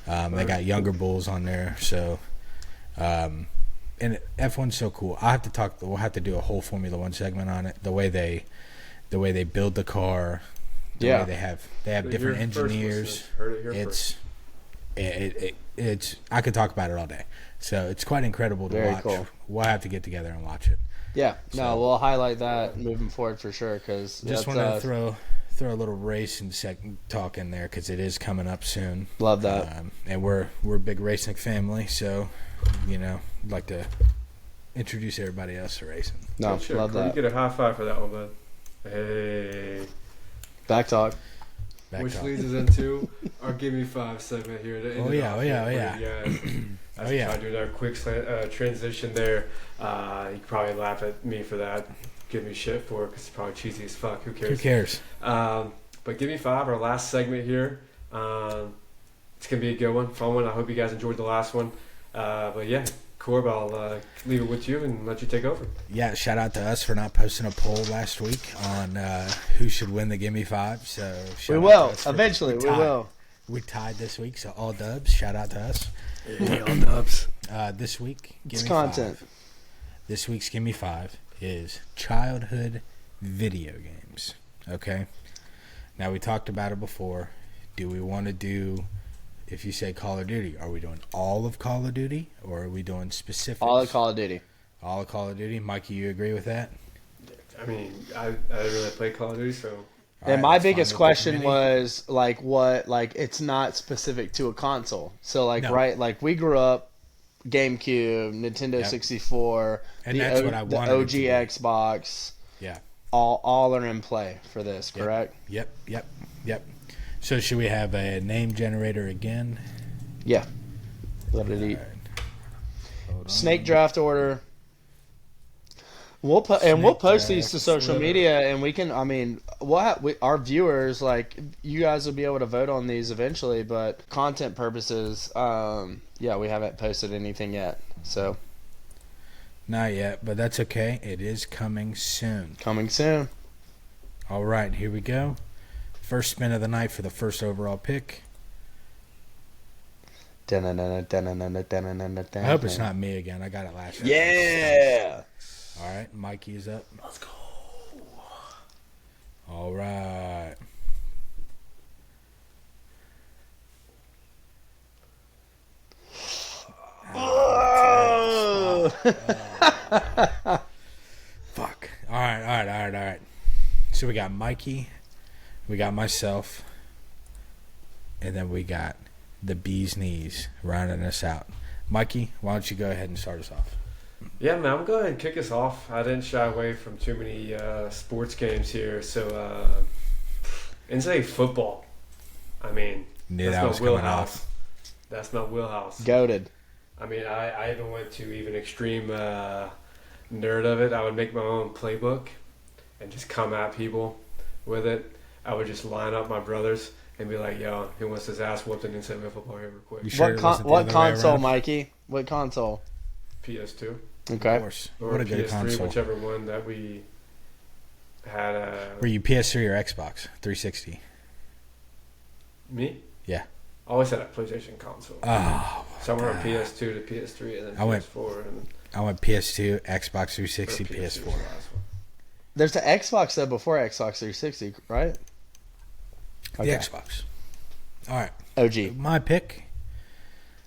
They got younger bulls on there, so and F1's so cool. We'll have to do a whole Formula One segment on it. The way they build the car, the
Yeah.
way they have
But
different
you're first,
engineers.
listeners. Heard it here first.
It's I could talk about it all day. So it's quite incredible to
Very
watch.
cool.
We'll have to get together and watch it.
Yeah. No,
So-
we'll highlight that moving forward for sure. Because
Just want to throw a little race and talk in there because it is coming up soon.
love that.
And we're a big racing family, so like to introduce everybody else to racing.
No,
Good shit.
love
Corey,
that.
You get a high five for that one, bud. Hey.
Back talk.
Back
Which
talk.
leads us into our Give Me 5 segment here. To end
Oh,
it
yeah,
off
oh, yeah,
here
oh,
for you guys. As
Oh,
we
yeah.
try to do our quick transition there. You could probably laugh at me for that. Give me shit for it because it's probably cheesy as fuck. Who cares?
Who cares?
But Give Me 5, our last segment here. It's going to be a good one, fun one. I hope you guys enjoyed the last one. But yeah, Corb, I'll leave it with you and let you take over.
Yeah, shout out to us for not posting a poll last week on who should win the Gimme 5. So shout
We
out to
will.
us for-
Eventually, we
tied.
will.
We tied this week, so all dubs. Shout out to us.
Dubs.
This week,
It's
Gimme
content.
5. This week's Gimme 5 is childhood video games. Okay? Now, we talked about it before. Do we want to do, if you say Call of Duty, are we doing all of Call of Duty, or are we doing specifics?
All of Call of Duty.
All of Call of Duty. Mikey, you agree with that?
I mean, I didn't really play Call of Duty, so
And my biggest question was like, what? Like, it's not specific to a console. So like,
No.
right? Like, we grew up GameCube, Nintendo 64,
And that's what I
the
wanted it
OG
to be.
Xbox.
Yeah.
All are in play for this, correct?
Yep. So should we have a name generator again?
Yeah. Let it eat.
All right. Hold on.
Snake draft order. We'll post these to social media, and we can. I mean, our viewers, like, you guys will be able to vote on these eventually. But content purposes, yeah, we haven't posted anything yet. So
Not yet, but that's okay. It is coming soon.
coming soon.
All right, here we go. First spin of the night for the first overall pick. I hope it's not me again. I got it last time.
Yeah.
All right, Mikey's up. Let's go. All right. Fuck. All right. So we got Mikey, we got myself, and then we got the bee's knees rounding us out. Mikey, why don't you go ahead and start us off?
Yeah, man, I'm going to go ahead and kick us off. I didn't shy away from too many sports games here. So, and say football. I mean,
Knew that was
that's my
coming
wheelhouse.
off.
That's my wheelhouse.
Goated.
I mean, I even went to even extreme nerd of it. I would make my own playbook and just come at people with it. I would just line up my brothers and be like, yo, who wants his ass whooped and then send me a football here real quick.
You sure it wasn't the
What
other way
console,
around?
Mikey? What console?
PS2.
Okay.
Of course.
Or
What a good
PS3,
console.
whichever one that we had.
Were you PS3 or Xbox 360?
Me?
Yeah.
Always had a PlayStation console.
Oh,
Somewhere on PS2 to PS3 and then
I went-
PS4 and
I went PS2, Xbox 360,
or PS2 was
PS4.
the last one.
There's the Xbox though before Xbox 360, right?
The Xbox. All right.
OG.
My pick,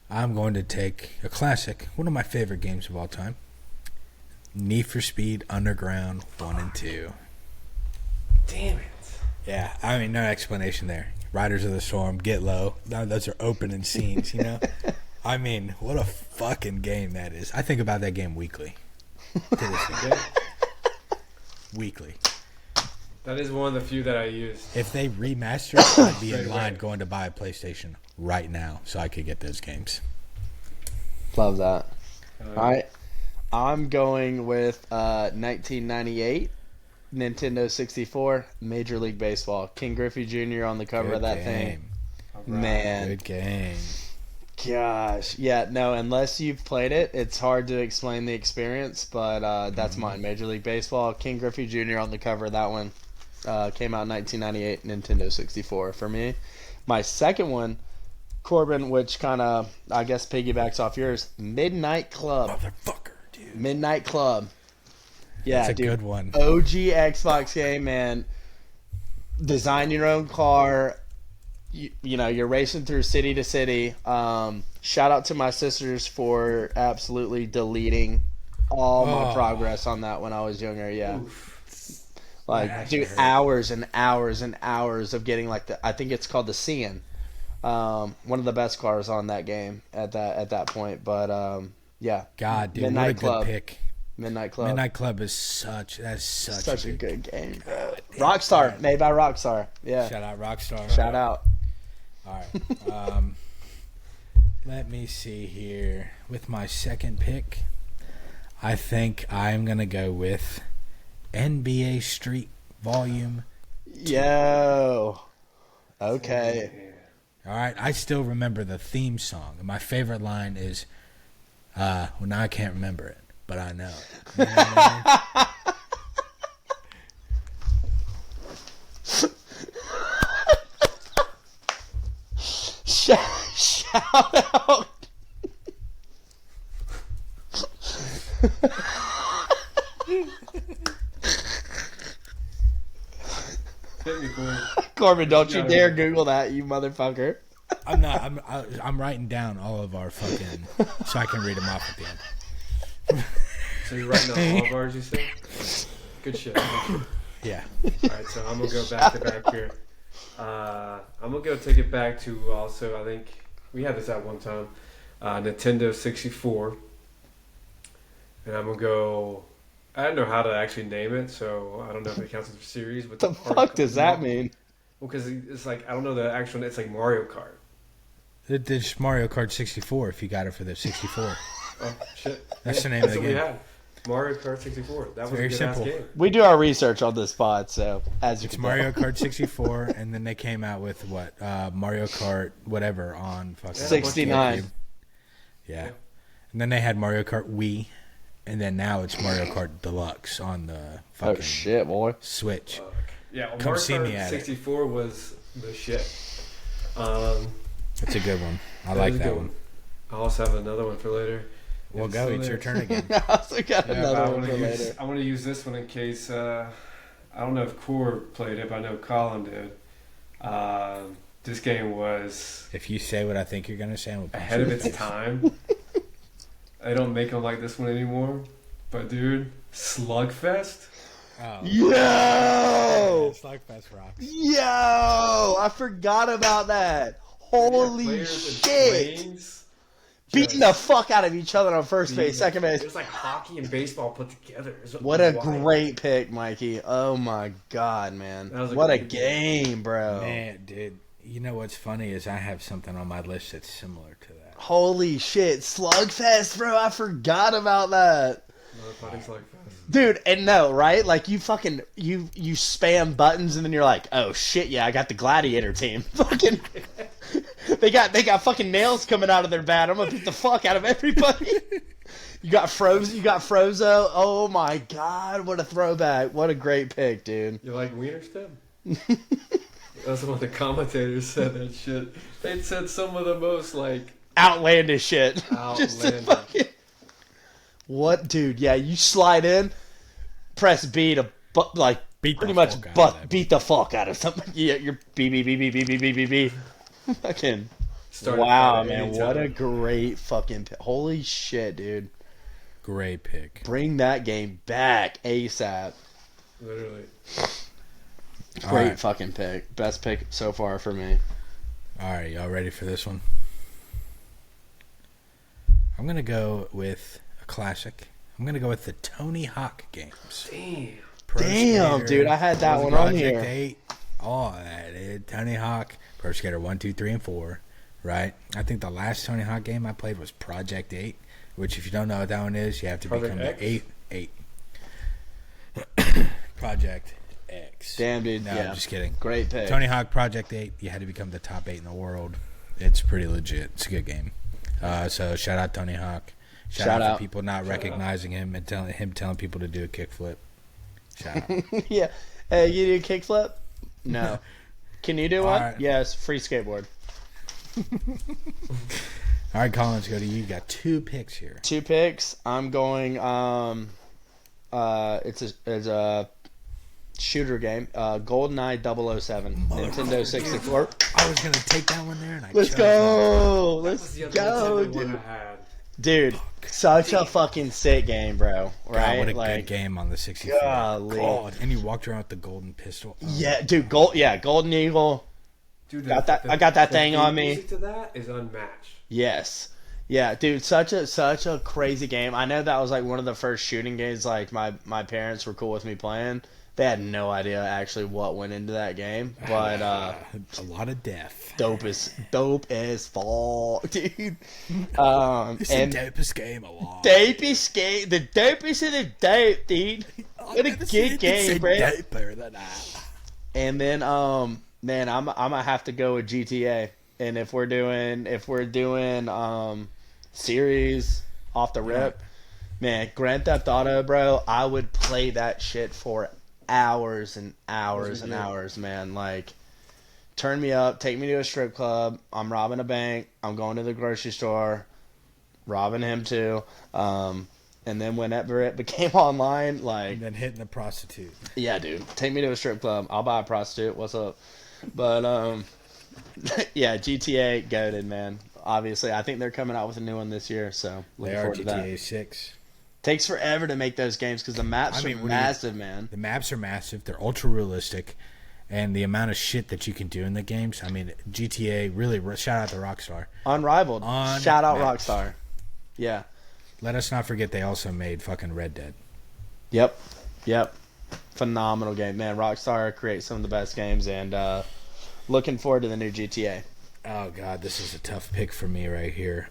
I'm going to take a classic, one of my favorite games of all time. Need for Speed Underground 1 and 2.
Damn it.
Yeah, I mean, no explanation there. Riders of the Storm, Get Low. Those are opening scenes, you know? I mean, what a fucking game that is. I think about that game weekly. To this day.
Okay.
Weekly.
That is one of the few that I used.
If they remaster it, I'd be in
Straight
line
away.
going to buy a PlayStation right now so I could get those games.
Love that. All right. I'm going with 1998 Nintendo 64 Major League Baseball. King Griffey Jr. on the cover
Good
of that
game.
thing.
Alright.
Man.
Good game.
Gosh. Yeah, no, unless you've played it, it's hard to explain the experience, but that's mine. Major League Baseball, King Griffey Jr. on the cover of that one. Came out in 1998, Nintendo 64 for me. My second one, Corbin, which kind of, I guess, piggybacks off yours, Midnight Club.
Motherfucker, dude.
Midnight Club. Yeah,
That's a
dude.
good one.
OG Xbox game, man. Design your own car. You know, you're racing through city to city. Shout out to my sisters for absolutely deleting all my
Oh.
progress on that when I was younger. Yeah. Like,
That
dude,
hurt.
hours and hours and hours of getting like I think it's called the Cian. One of the best cars on that game at that point. But yeah,
God, dude,
Midnight
what a good
Club.
pick.
Midnight Club.
Midnight Club is such
Such a good game, bro.
damn.
Rockstar, made by Rockstar. Yeah.
Shout out Rockstar.
Shout out.
All right. Let me see here. With my second pick, I think I'm going to go with NBA Street Volume.
Yo. Okay.
All right. I still remember the theme song. And my favorite line is, well, now I can't remember it, but I know. You know what I mean?
Shout out.
Hit me, Corey.
Corbin, don't you dare Google that, you motherfucker.
I'm not. I'm writing down all of our fucking so I can read them off at the end.
So you're writing down all of ours, you said? Good shit. Good shit.
Yeah.
All right, so I'm gonna go back to back here. I'm gonna go take it back to also. I think we had this at one time. Nintendo 64, and I'm gonna go. I don't know how to actually name it, so I don't know if it counts as a series. But
What the fuck does that mean?
Well, because it's like I don't know the actual. It's like Mario Kart.
It's Mario Kart 64 if you got it for the 64.
Oh shit!
That's the name of the
That's what
game.
we had. Mario Kart 64. That was
very
a good
simple.
ass game.
We do our research on this spot, so as you
It's
can
Mario
tell.
Kart 64, and then they came out with what? Mario Kart whatever on fucking
69.
GameCube. Yeah. And then they had Mario Kart Wii, and then now it's Mario Kart Deluxe on the fucking
Oh shit, boy.
Switch.
Yeah, well,
Come
Mario
see me
Kart
at it.
64 was the shit.
That's a good one. I
That
like
was a
that
good
one.
I also have another one for later.
Well,
If
go.
still
It's your
there.
turn again.
I also got
Yeah, but
another
I
one
want
for
to use.
later.
I want to use this one in case. I don't know if Core played it, but I know Colin did. This game was
If you say what I think you're gonna say, I'm gonna punch
ahead
you
of
in the
its
face.
time. They don't make them like this one anymore. But dude, Slugfest.
Oh.
Yo!
Slugfest rocks.
Yo! I forgot about that. Holy
Players in
shit!
planes,
Beating
just
the fuck out of each other on first base,
beating-
second base.
It was like hockey and baseball put together. It was
What a
wild.
great pick, Mikey. Oh my god, man.
That was a
What a
great
game, bro.
Man, dude. You know what's funny is I have something on my list that's similar to that.
Holy shit. Slugfest, bro. I forgot about that.
Motherfucking Slugfest.
Dude, and no, right? Like you fucking you spam buttons and then you're like, oh shit, yeah, I got the gladiator team. Fucking they got fucking nails coming out of their bat. I'm gonna beat the fuck out of everybody. You got Frozo. Oh my god, what a throwback. What a great pick, dude.
You like Wiener Stem? That's what the commentators said that shit. They said some of the most like
Outlandish shit. Just to
outlandish.
fucking what, dude? Yeah, you slide in, press B to
Beat
pretty
the
much
fuck out of that.
beat the fuck out of something. Yeah, you're B. Fucking
Started
wow,
fighting
man!
anytime.
What a great fucking holy shit, dude!
Great pick.
Bring that game back ASAP.
Literally.
All
Great
right.
fucking pick. Best pick so far for me.
All right, y'all ready for this one? I'm going to go with a classic. I'm going to go with the Tony Hawk games.
Damn.
Pro
Damn,
Skater,
dude, I had that one on
Project
here.
8, all that, dude. Tony Hawk, Pro Skater 1, 2, 3, and 4, right? I think the last Tony Hawk game I played was Project 8, which if you don't know what that one is, you have to
Project
become
X?
the 8. Project X.
Damn, dude.
No,
yeah,
I'm just kidding.
great pick.
Tony Hawk Project 8, you had to become the top 8 in the world. It's pretty legit. It's a good game. So shout out Tony Hawk.
Shout
out
out.
for people not recognizing him and telling people to do a kickflip. Shout out.
Yeah. Hey, you do a kickflip? No. Can you do one?
Alright.
Yes. Free skateboard.
All right, Colin, let's go to you. You got 2 picks here.
2 picks. I'm going. It's a shooter game. GoldenEye 007. Nintendo 64.
I was going to take that one there, and I
Let's
chose
go.
That was
Let's
the other
go,
Nintendo one
dude.
I had.
Dude, such a fucking sick game, bro.
God,
Right?
what a
like,
good game on the 64.
golly.
God, and you walked around with the golden pistol. Oh,
yeah, dude. Golden Eagle.
Dude,
Got that- I got that thing
theme
on me.
Music to that is unmatched.
Yes. Yeah, dude, such a crazy game. I know that was like one of the first shooting games like my parents were cool with me playing. They had no idea actually what went into that game, but
a lot of death.
dope as fuck, dude.
It's
And
the dopest game alive.
dopest game, the dopest of the dope, dude. What a good game, bro.
Doper than that.
And then man, I'm gonna have to go with GTA. And if we're doing series off the rip, man, Grand Theft Auto, bro, I would play that shit for hours and hours and hours, man. Like, turn me up, take me to a strip club. I'm robbing a bank. I'm going to the grocery store, robbing him too. And then whenever it became online, like,
And then hitting the prostitute.
yeah, dude, take me to a strip club. I'll buy a prostitute. What's up? But yeah, GTA goated, man. Obviously, I think they're coming out with a new one this year, so
They
looking
are
forward to that.
GTA 6.
Takes forever to make those games because the maps are massive, man.
The maps are massive. They're ultra realistic, and the amount of shit that you can do in the games. I mean, GTA really shout out to Rockstar.
Unrivaled. Shout out Rockstar. Yeah.
Let us not forget they also made fucking Red Dead.
Yep. Phenomenal game, man. Rockstar creates some of the best games, and looking forward to the new GTA.
Oh God, this is a tough pick for me right here.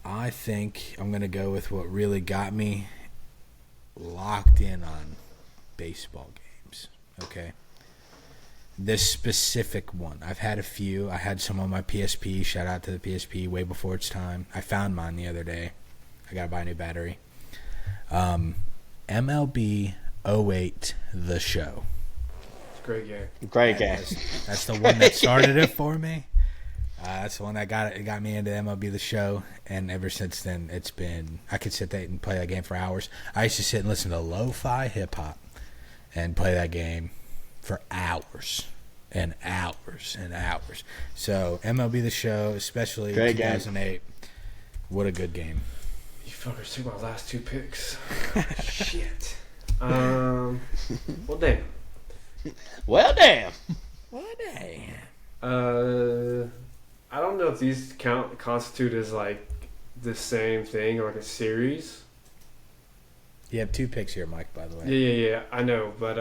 I think I'm going to go with what really got me locked in on baseball games. Okay. This specific one. I've had a few. I had some on my PSP. Shout out to the PSP way before its time. I found mine the other day. I got to buy a new battery. MLB 08 The Show.
It's a great game.
Great game.
That's the one that started it for me. That's the one that got me into MLB The Show, and ever since then, it's been. I could sit there and play that game for hours. I used to sit and listen to lo-fi hip hop, and play that game for hours and hours and hours. So MLB The Show, especially
Great
2008, what a good game.
You fuckers took my last 2 picks. Shit. Well, damn.
Well, damn.
What a.
I don't know if these constitute as like the same thing or like a series.
You have 2 picks here, Mike, by the way.
Yeah. I know, but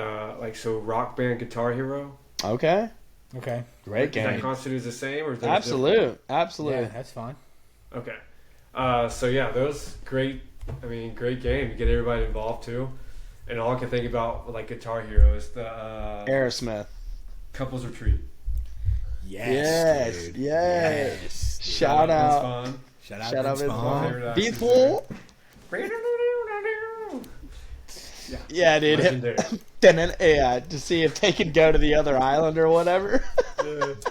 so Rock Band Guitar Hero.
Okay.
Great
Great game.
Does that constitute as the same or is that
Absolute.
Yeah, that's fine.
Okay. So yeah, those great game to get everybody involved too. And all I can think about with like Guitar Hero is the
Aerosmith.
Couples Retreat.
Yes.
Dude.
Yes.
Shout out.
Fun.
Shout out
Shout out
Vince
Vince
Vaughn.
Vaughn.
Be full. Yeah, dude.
Legendary.
To see if they can go to the other island or whatever.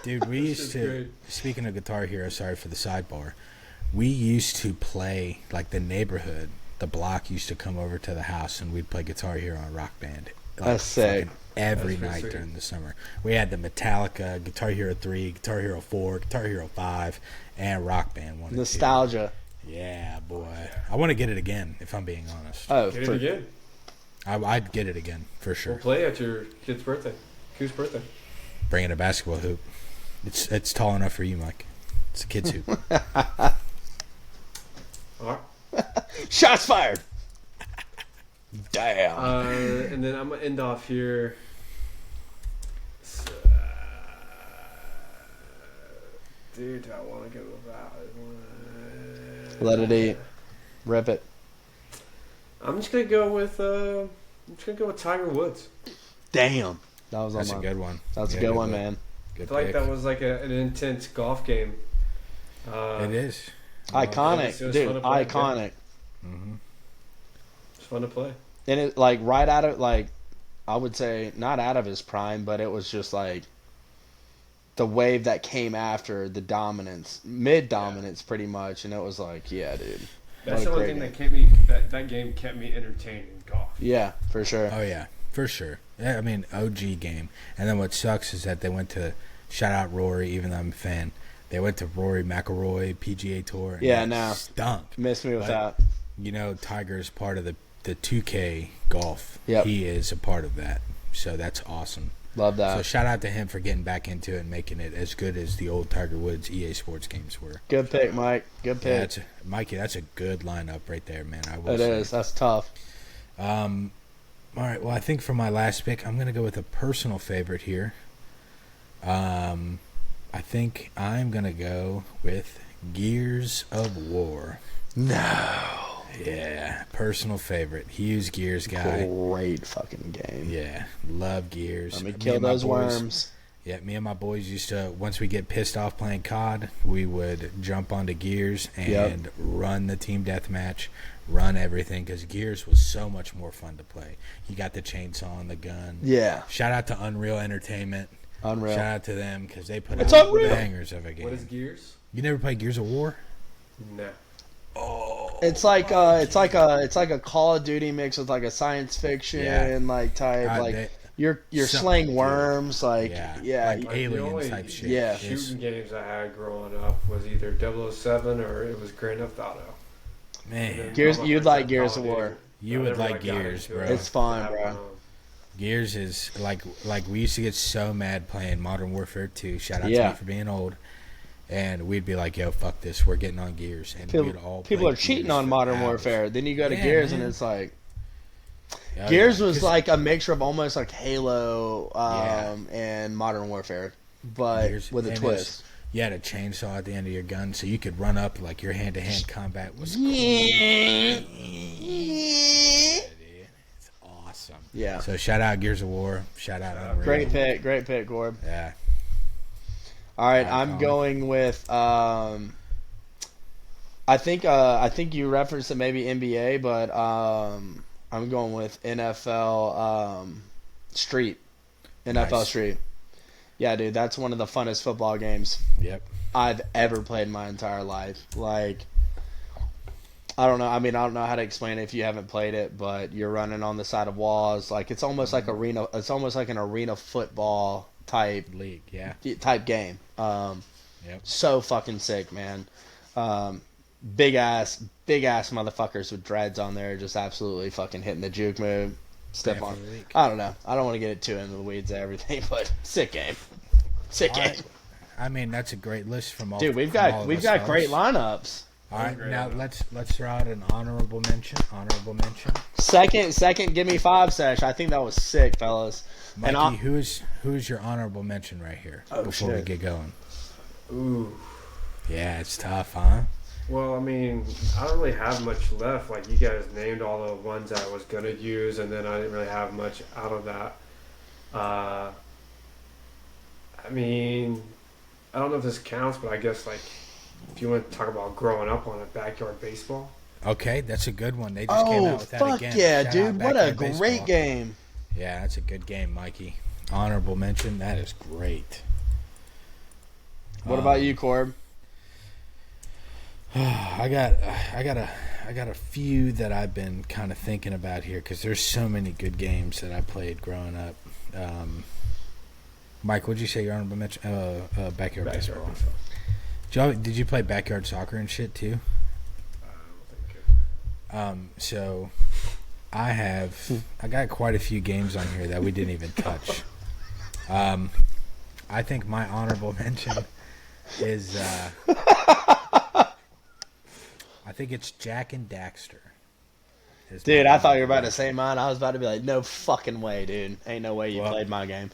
Dude, we used to,
great.
speaking of Guitar Hero, sorry for the sidebar, we used to play, like the neighborhood, the block used to come over to the house and we'd play Guitar Hero on Rock Band. Like,
That's sick.
fucking every
That's
night
sick.
during the summer. We had the Metallica, Guitar Hero 3, Guitar Hero 4, Guitar Hero 5, and Rock Band 1 and 2.
Nostalgia.
Yeah, boy. I want to get it again, if I'm being honest.
Oh,
Get it again.
I'd get it again, for
We'll
sure.
play at your kid's birthday. Whose birthday?
Bringing a basketball hoop. It's tall enough for you, Mike. It's a kid's hoop.
All right.
Shots fired. Damn.
And then I'm gonna end off here. Dude, do I want to go about it?
Let it eat. Rip it.
I'm just gonna go with Tiger Woods.
Damn. That was
That's
on
a
mine.
good one.
That's a
Yeah,
good one, man.
I
Good
feel like
pick.
that was like an intense golf game.
It is.
Iconic,
it was
dude.
fun to play,
Iconic.
Mm-hmm.
It's fun to play.
And it like right out of like, I would say not out of his prime, but it was just like the wave that came after the dominance, mid dominance, pretty much, and it was like, yeah, dude.
That's
What a
the one
great
thing
game.
that kept me. That game kept me entertained in golf.
Yeah, for sure.
Oh yeah, for sure. Yeah, I mean OG game. And then what sucks is that they went to shout out Rory, even though I'm a fan. They went to Rory McIlroy PGA Tour. And
Yeah,
it
no.
stunk.
Miss me with that.
You know, Tiger is part of the 2K golf.
Yep.
He is a part of that. So that's awesome.
Love that.
So shout out to him for getting back into it and making it as good as the old Tiger Woods EA Sports games were.
Good pick, Mike. Good
Yeah,
pick.
Mikey, that's a good lineup right there, man. I will
It
say.
is. That's tough.
All right. Well, I think for my last pick, I'm going to go with a personal favorite here. I think I'm going to go with Gears of War.
No.
Yeah, personal favorite. Huge Gears guy.
Great fucking game.
Yeah, love Gears.
Let me
Me
kill
and my
those
boys-
worms.
Yeah, me and my boys used to, once we get pissed off playing COD, we would jump onto Gears and
Yep.
run the team deathmatch, run everything, because Gears was so much more fun to play. You got the chainsaw and the gun.
Yeah.
Shout out to Unreal Entertainment.
Unreal.
Shout out to them, because they put
It's
out
Unreal.
bangers of a game.
What is Gears?
You never played Gears of War?
No.
Oh,
It's like a Call of Duty mix with like a science fiction
Yeah.
like type
God,
like
they-
you're
Some-
slaying worms like
yeah,
yeah.
like
The
alien
only
type shit.
Yeah.
It's-
Shooting games I had growing up was either 007 or it was Grand Theft Auto.
Man,
Gears,
All my
you'd
friends
like
had
Gears
Call
of
Duty.
War.
You
I
would
never,
like
got
Gears,
into
bro.
it.
It's fun,
I
bro.
have,
Gears is like we used to get so mad playing Modern Warfare 2. Shout out to
Yeah.
me for being old. And we'd be like, yo, fuck this. We're getting on Gears. And we'd all
People
play
are cheating
Gears
on
for
Modern
hours.
Warfare. Then you go to
Yeah,
Gears
man.
and it's like
Oh,
Gears
yeah.
was
'Cause-
like a mixture of almost like Halo
Yeah.
and Modern Warfare, but
Gears-
with a
and
twist.
you had a chainsaw at the end of your gun, so you could run up like your hand-to-hand combat was cool.
Yeah.
It's awesome.
Yeah.
So shout out Gears of War. Shout out Unreal.
Great pick, Gorb.
Yeah.
All right,
Alright,
I'm
Colin.
going with I think you referenced it maybe NBA, but I'm going with NFL Street. NFL
Nice.
Street. Yeah, dude, that's one of the funnest football games
Yep.
I've ever played in my entire life. Like, I don't know. I mean, I don't know how to explain it if you haven't played it, but you're running on the side of walls. Like, it's almost like arena. It's almost like an arena football type
League. Yeah.
game.
Yep.
So fucking sick, man. Big ass motherfuckers with dreads on there, just absolutely fucking hitting the juke move. Step
Fan
on.
for the week.
I don't know. I don't want to get it too into the weeds of everything, but sick game. Sick
All
game.
right. I mean, that's a great list from all.
Dude, we've
from all
got
of
we've
us
got great
fellas.
lineups.
All right,
Great
now
lineup.
let's throw out an honorable mention. Honorable mention.
Second, give me 5 sesh. I think that was sick, fellas. And
Mikey, who's your honorable mention right here
Oh,
before we
shit.
get going?
Ooh.
Yeah, it's tough, huh?
Well, I mean, I don't really have much left. Like, you guys named all the ones that I was going to use, and then I didn't really have much out of that. I mean, I don't know if this counts, but I guess, like, if you want to talk about growing up on a backyard baseball.
Okay, that's a good one. They just came
Oh
out with that
fuck
again.
yeah,
Shout
dude!
out
What a
Backyard
great
Baseball.
game.
Yeah, that's a good game, Mikey. Honorable mention. That is great.
What about you, Corb?
I got a few that I've been kind of thinking about here because there's so many good games that I played growing up. Mike, what'd you say your honorable mention? Backyard baseball. Did you play backyard soccer and shit too?
I don't think
So I got quite a few games on here that we didn't even touch. I think my honorable mention is I think it's Jack and Daxter.
Dude, I thought you were about to say mine. I was about to be like, no fucking way, dude. Ain't no way you
Well,
played my game.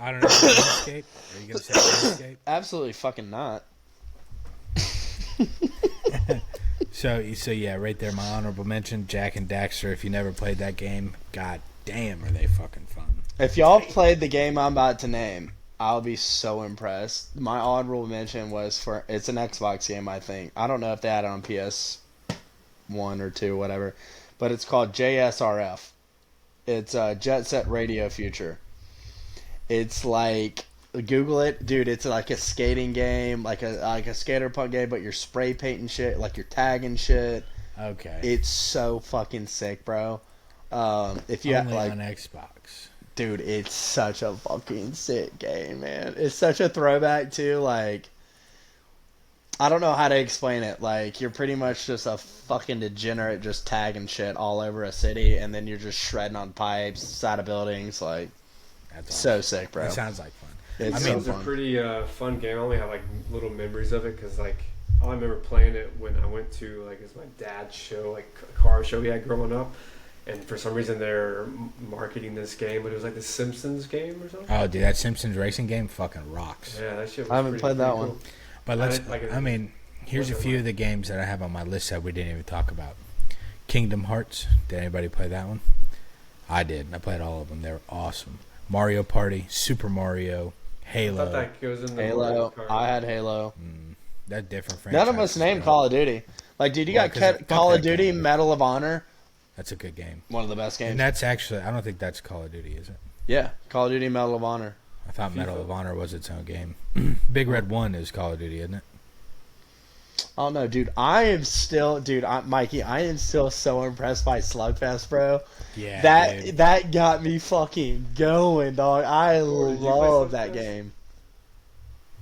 I don't know. Landscape? Are you gonna say Landscape?
Absolutely fucking not.
So yeah, right there, my honorable mention, Jack and Daxter. If you never played that game, god damn, are they fucking fun?
If y'all played the game I'm about to name, I'll be so impressed. My honorable mention was it's an Xbox game, I think. I don't know if they had it on PS1 or 2, whatever. But it's called JSRF. It's Jet Set Radio Future. It's like, Google it, dude. It's like a skating game, like a skater punk game, but you're spray painting shit, like you're tagging shit.
Okay.
It's so fucking sick, bro. If you have
Only
like,
on Xbox.
dude, it's such a fucking sick game, man. It's such a throwback to, like, I don't know how to explain it. Like, you're pretty much just a fucking degenerate just tagging shit all over a city, and then you're just shredding on pipes, side of buildings. Like,
That's
so
awesome.
sick, bro.
That sounds like fun.
It's
I
it
mean,
was
so
a
fun.
pretty fun game. I only have, like, little memories of it because, like, all I remember playing it when I went to, like, it was my dad's show, like, a car show he had growing up. And for some reason, they're marketing this game, but it was like the Simpsons game or something.
Oh, dude, that Simpsons racing game fucking rocks.
Yeah, that shit was
I haven't
pretty
played that
cool.
one.
But here's a
What's it
few
like?
of the games that I have on my list that we didn't even talk about. Kingdom Hearts. Did anybody play that one? I did. I played all of them. They were awesome. Mario Party, Super Mario,
I
Halo.
thought that goes in the
Halo.
Mario Kart.
I had Halo.
That different franchise.
None of us named Call of Duty. Like, dude, you
Well,
got
'cause fuck
Call of
that
Duty
game.
Medal of Honor.
That's a good game.
One of the best games.
And that's actually, I don't think that's Call of Duty, is it?
Yeah, Call of Duty Medal of Honor.
I thought
FIFA.
Medal of Honor was its own game. Big Red 1 is Call of Duty, isn't it?
Oh no, dude! Mikey, I am still so impressed by Slugfest, bro.
Yeah. dude.
That got me fucking going, dog. I
Or did you play
love that
Slugfest?
game.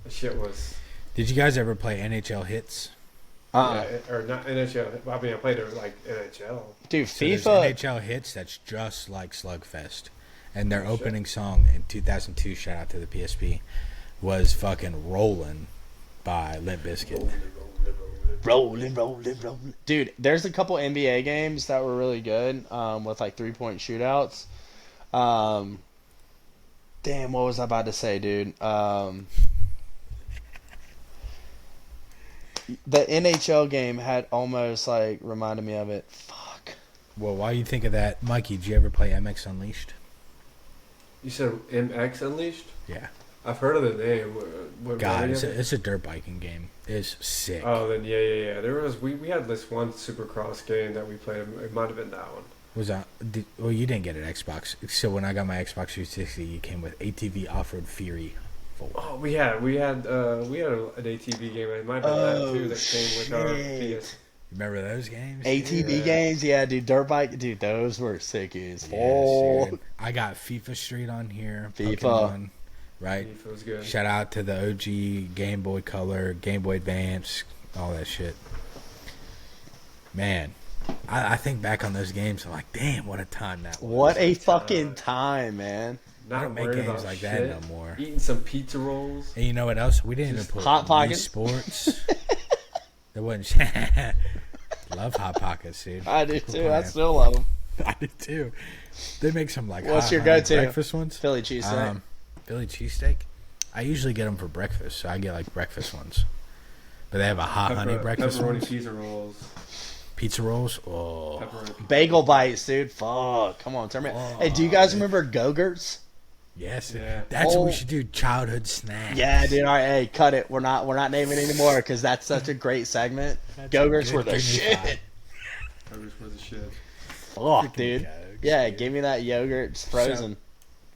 That shit was.
Did you guys ever play NHL Hits?
Or not NHL. I mean, I played it like NHL.
Dude,
So there's
FIFA.
NHL hits that's just like Slugfest, and their opening song in 2002, shout out to the PSP, was fucking "Rollin'" by Limp Bizkit.
Rolling. Dude, there's a couple NBA games that were really good with like 3-point shootouts. Damn, what was I about to say, dude? The NHL game had almost like reminded me of it. Fuck.
Well, while you think of that, Mikey, did you ever play MX Unleashed?
You said MX Unleashed?
Yeah.
I've heard of the name. What
God,
is
it's a dirt biking game. It's sick.
Oh, then yeah. There was we had this one Supercross game that we played. It might have been that one.
Was well, you didn't get an Xbox. So when I got my Xbox 360, it came with ATV Off-Road Fury 4.
Oh, we had an ATV game. It might have been that too. That came with our PS.
Remember those games?
ATV games? Yeah, dude. Dirt bike. Dude, those were sick as fuck.
Yes, dude. I got FIFA Street on here.
FIFA.
Pokemon, right?
FIFA was good.
Shout out to the OG Game Boy Color, Game Boy Advance, all that shit. Man, I think back on those games. I'm like, damn, what a time that was.
What a fucking time, man.
Not
I don't make
worried
games
about
like
shit.
that no more.
Eating some pizza rolls.
And you know what else? We didn't
Just
even put
Hot
Wii
Pockets.
Sports. There wasn't. Love Hot Pockets, dude.
I do
We're
too.
playing.
I still love them.
I do too. They make some like.
What's
hot
your
honey
go-to?
breakfast ones?
Philly cheesesteak.
Philly cheesesteak. I usually get them for breakfast, so I get like breakfast ones. But they have a hot honey breakfast
Pepperoni
ones.
pizza rolls.
Pizza rolls. Oh,
Pepperoni pizza.
Bagel bites, dude. Fuck. Come on, turn me. Hey, do you guys remember Go-Gurts?
yes.
Yeah.
That's what we should do. Childhood snacks.
Yeah, dude. All right, hey, cut it. We're not naming anymore because that's such a great segment. Go-Gurts were the
Give me
shit.
5.
Burgers were the shit.
Fuck, dude.
Gogs,
Yeah,
dude.
give me that yogurt. It's frozen.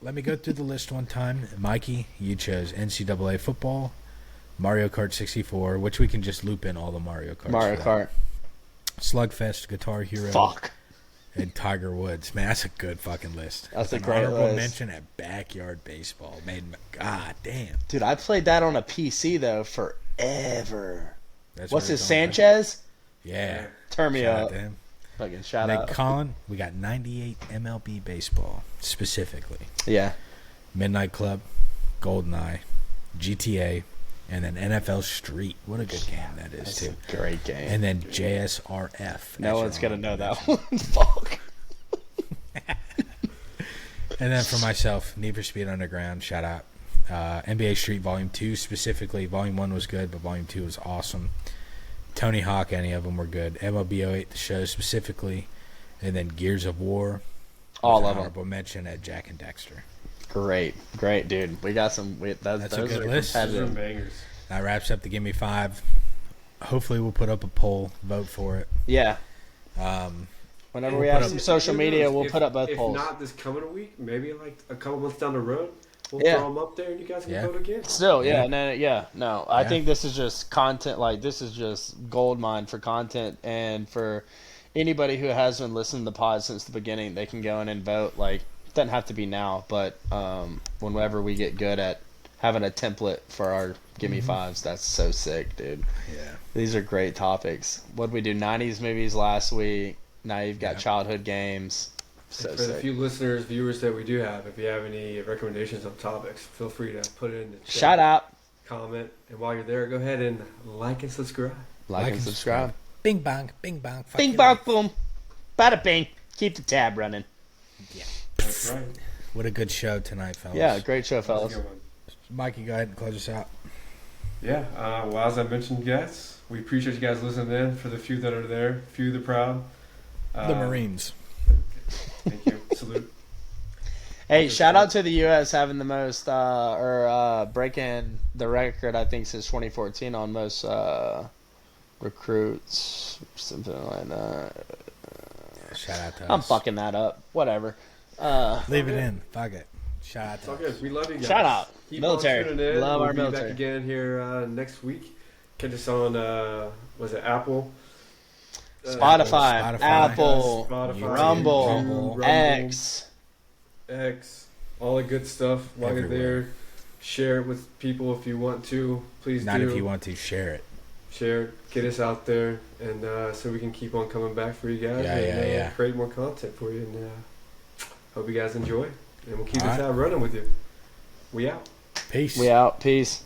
Let me go through the list one time. Mikey, you chose NCAA football, Mario Kart 64, which we can just loop in all the Mario Karts.
Mario
for that.
Kart.
Slugfest, Guitar Hero,
Fuck.
and Tiger Woods. Man, that's a good fucking list.
That's a
An
great
honorable
list.
mention at Backyard Baseball. God damn.
Dude, I played that on a PC though forever.
That's
What's
what
his
it's on.
Sanchez?
Yeah.
Turn me
Shout out
up.
to him.
Fucking shout
And
out.
then Colin, we got 98 MLB baseball specifically.
Yeah.
Midnight Club, GoldenEye, GTA, and then NFL Street. What a good game that is,
That's
too.
a great game.
And then JSRF.
No
as
one's
your
gonna know that
honorable
one. Fuck.
And then for myself, Need for Speed Underground, shout out. NBA Street Volume 2 specifically. Volume 1 was good, but Volume 2 was awesome. Tony Hawk, any of them were good. MLB 08, the show specifically. And then Gears of War.
All
with
of
an
them.
honorable mention at Jack and Dexter.
Great, dude. We got some.
That's a
those
good
are
list.
Those are
competitive.
bangers.
That wraps up the Gimme 5. Hopefully we'll put up a poll, vote for it.
Yeah. Whenever we have some social media, we'll put up both polls.
If not this coming week, maybe like a couple months down the road, we'll
Yeah.
throw them up there and you guys can
Yeah.
vote again.
Still,
Yeah.
no. I
Yeah.
think this is just content. Like this is just gold mine for content, and for anybody who has been listening to the pod since the beginning, they can go in and vote. Like it doesn't have to be now, but whenever we get good at having a template for our Gimme Fives, that's so sick, dude.
Yeah.
These are great topics. What we do? 90s movies last week. Now you've got
Yeah.
childhood games. So
For the
sick.
few listeners, viewers that we do have, if you have any recommendations on topics, feel free to put it in the chat,
Shout out,
comment, and while you're there, go ahead and like and subscribe.
like and subscribe.
Bing bang, bing bang. fuck
Bing
you.
bong boom, bada bing. Keep the tab running.
That's right.
What a good show tonight, fellas.
Yeah, great show,
That was a
fellas.
good one.
Mikey, go ahead and close us out.
Yeah, well, as I mentioned, guys, we appreciate you guys listening in. For the few that are there, few the proud.
The Marines.
Thank you. Salute.
Hey, shout out to the U.S. having the most, breaking the record, I think, since 2014 on most recruits, something like that.
Shout out to us.
I'm fucking that up. Whatever.
Leave it in. Fuck it. Shout out
It's
to
all
us.
good. We love you guys.
Shout out.
Keep
Military.
on tuning in.
Love
we'll
our
be
military.
back again here next week. Catch us on, was it Apple?
Spotify,
Spotify.
Apple,
Spotify,
Rumble,
YouTube,
X.
all the good stuff. While you're
Everywhere.
there, share it with people if you want to. Please
Not
do.
if you want to share it.
share, get us out there, and so we can keep on coming back for you guys and create more content for you. And hope you guys enjoy, and we'll keep this out running with you. We out.
Peace.
We out. Peace.